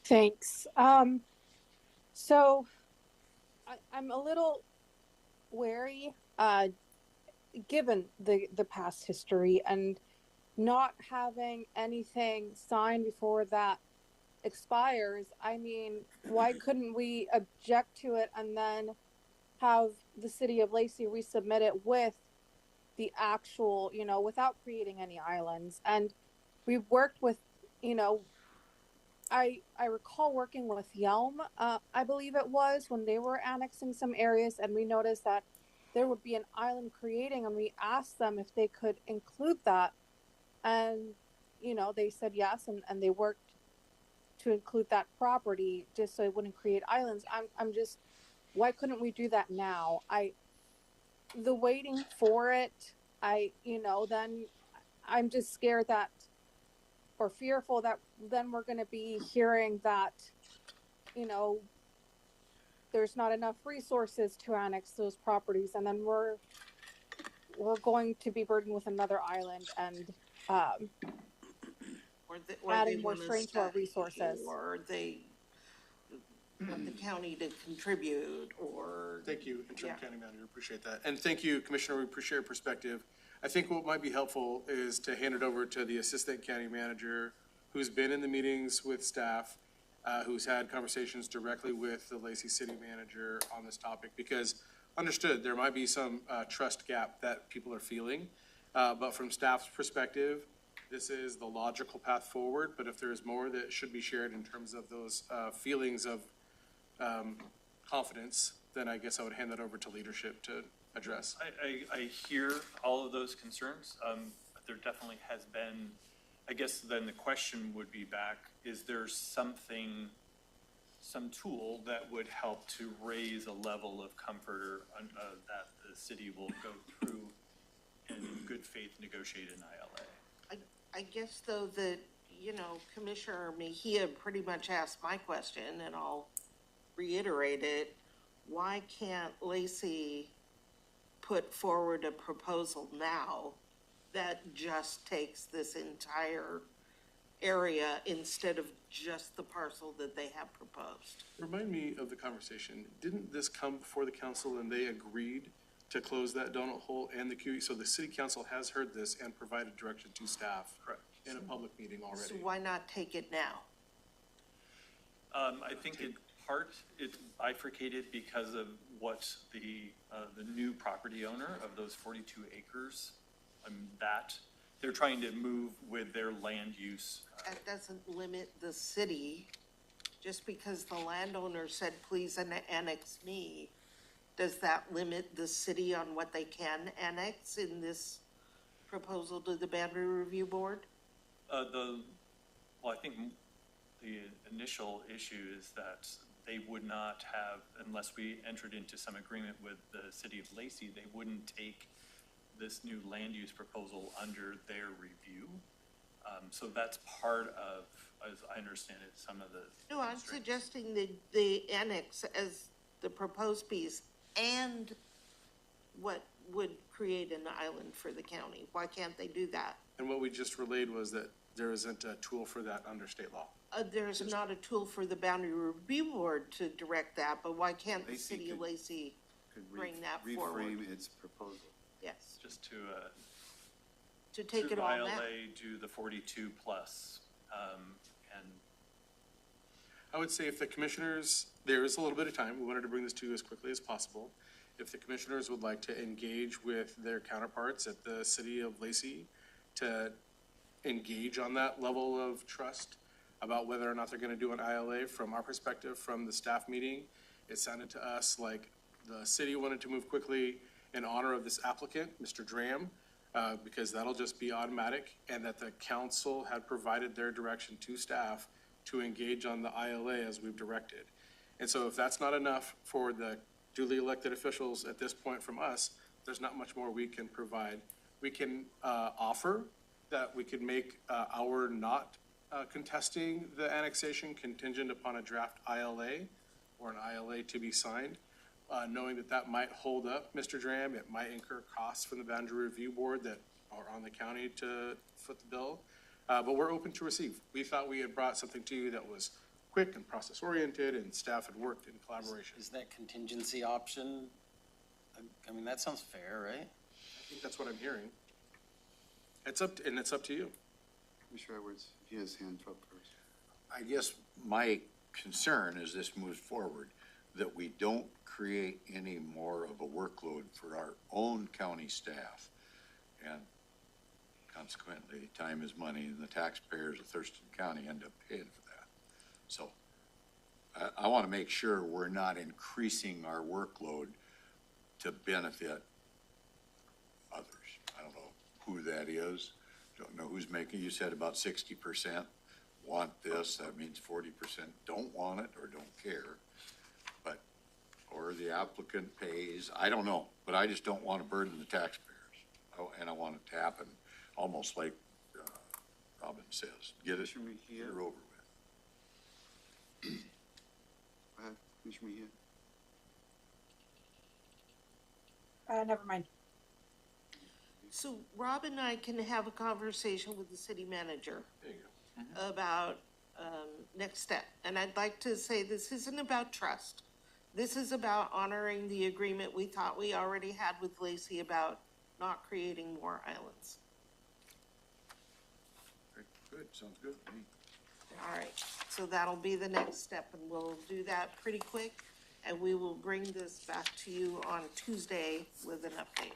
[SPEAKER 5] Thanks. So I'm a little wary, given the past history and not having anything signed before that expires, I mean, why couldn't we object to it and then have the city of Lacey resubmit it with the actual, without creating any islands? And we worked with, you know, I recall working with Yelm, I believe it was, when they were annexing some areas, and we noticed that there would be an island creating, and we asked them if they could include that, and they said yes, and they worked to include that property just so it wouldn't create islands. I'm just, why couldn't we do that now? The waiting for it, then I'm just scared that, or fearful that then we're going to be hearing that, there's not enough resources to annex those properties, and then we're going to be burdened with another island and
[SPEAKER 2] or
[SPEAKER 5] adding
[SPEAKER 2] they
[SPEAKER 5] more
[SPEAKER 2] wanna
[SPEAKER 5] strain to our
[SPEAKER 2] study,
[SPEAKER 5] resources.
[SPEAKER 2] or they want the county to contribute, or.
[SPEAKER 10] Thank you, Interim
[SPEAKER 2] Yeah.
[SPEAKER 10] County Manager, appreciate that. And thank you, Commissioner, we appreciate your perspective. I think what might be helpful is to hand it over to the Assistant County Manager, who's been in the meetings with staff, who's had conversations directly with the Lacey City Manager on this topic, because understood, there might be some trust gap that people are feeling. But from staff's perspective, this is the logical path forward, but if there's more that should be shared in terms of those feelings of confidence, then I guess I would hand that over to leadership to address.
[SPEAKER 11] I hear all of those concerns. But there definitely has been, I guess then the question would be back, is there some tool that would help to raise a level of comfort or that the city will go through and in good faith negotiate an ILA?
[SPEAKER 2] I guess though that, Commissioner Mejia pretty much asked my question, and I'll reiterate it. Why can't Lacey put forward a proposal now that just takes this entire area instead of just the parcel that they have proposed?
[SPEAKER 10] Remind me of the conversation. Didn't this come before the council and they agreed to close that donut hole and the QE? So the city council has heard this and provided direction to staff.
[SPEAKER 11] Correct.
[SPEAKER 10] In a public meeting already.
[SPEAKER 2] So why not take it now?
[SPEAKER 11] I think it's bifurcated because of what the new property owner of those 42 acres, that they're trying to move with their land use.
[SPEAKER 2] That doesn't limit the city. Just because the landowner said, please annex me, does that limit the city on what they can annex in this proposal to the Boundary Review Board?
[SPEAKER 11] I think the initial issue is that they would not have, unless we entered into some agreement with the city of Lacey, they wouldn't take this new land use proposal under their review. So that's part of, as I understand it, some of the.
[SPEAKER 2] No, I'm suggesting the annex as the proposed piece and what would create an island for the county. Why can't they do that?
[SPEAKER 10] And what we just relayed was that there isn't a tool for that under state law.
[SPEAKER 2] There's not a tool for the Boundary Review Board to direct that, but why can't the
[SPEAKER 1] Lacey
[SPEAKER 2] city of
[SPEAKER 1] could-
[SPEAKER 2] Lacey
[SPEAKER 1] Could
[SPEAKER 2] bring that forward?
[SPEAKER 1] reframe its proposal.
[SPEAKER 2] Yes,
[SPEAKER 11] Just
[SPEAKER 2] to take
[SPEAKER 11] through
[SPEAKER 2] it all now.
[SPEAKER 11] ILA, do the 42 plus, and
[SPEAKER 10] I would say if the commissioners, there is a little bit of time, we wanted to bring this to you as quickly as possible. If the commissioners would like to engage with their counterparts at the city of Lacey to engage on that level of trust about whether or not they're gonna do an ILA, from our perspective, from the staff meeting, it sounded to us like the city wanted to move quickly in honor of this applicant, Mr. Draham, because that'll just be automatic, and that the council had provided their direction to staff to engage on the ILA as we've directed. And so if that's not enough for the duly elected officials at this point from us, there's not much more we can provide. We can offer that we could make our not contesting the annexation contingent upon a draft ILA or an ILA to be signed, knowing that that might hold up Mr. Draham. It might incur costs from the Boundary Review Board that are on the county to foot the bill. But we're open to receive. We thought we had brought something to you that was quick and process-oriented, and staff had worked in collaboration.
[SPEAKER 8] Is that contingency option, I mean, that sounds fair, right?
[SPEAKER 10] I think that's what I'm hearing. It's up to you.
[SPEAKER 1] Commissioner Edwards, he has his hand up first.
[SPEAKER 6] I guess my concern as this moves forward, that we don't create any more of a workload for our own county staff. And consequently, time is money, and the taxpayers of Thurston County end up paying for that. So I want to make sure we're not increasing our workload to benefit others. I don't know who that is. Don't know who's making, you said about 60% want this. That means 40% don't want it or don't care. But, or the applicant pays, I don't know, but I just don't want to burden the taxpayers. Oh, and I want it to happen almost like Robin says, get it over with.
[SPEAKER 1] Go ahead, Commissioner Mejia.
[SPEAKER 5] Never mind.
[SPEAKER 2] So Rob and I can have a conversation with the city manager
[SPEAKER 6] There you go.
[SPEAKER 2] about, next step. And I'd like to say this isn't about trust. This is about honoring the agreement we thought we already had with Lacey about not creating more islands.
[SPEAKER 6] Good, sounds good to me.
[SPEAKER 2] All right, so that'll be the next step, and we'll do that pretty quick, and we will bring this back to you on Tuesday with an update.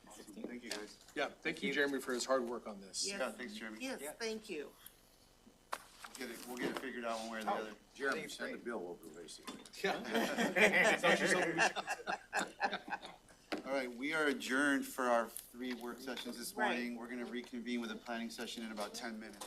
[SPEAKER 1] Awesome. Thank you, guys.
[SPEAKER 10] Yeah, thank you, Jeremy, for his hard work on this.
[SPEAKER 2] Yes.
[SPEAKER 1] Yeah, thanks, Jeremy.
[SPEAKER 2] Yes, thank you.
[SPEAKER 1] We'll get it figured out one way or the other.
[SPEAKER 6] Jeremy, send a bill over to Lacey.
[SPEAKER 1] All right, we are adjourned for our 3 work sessions this
[SPEAKER 2] Right.
[SPEAKER 1] morning. We're gonna reconvene with a planning session in about 10 minutes.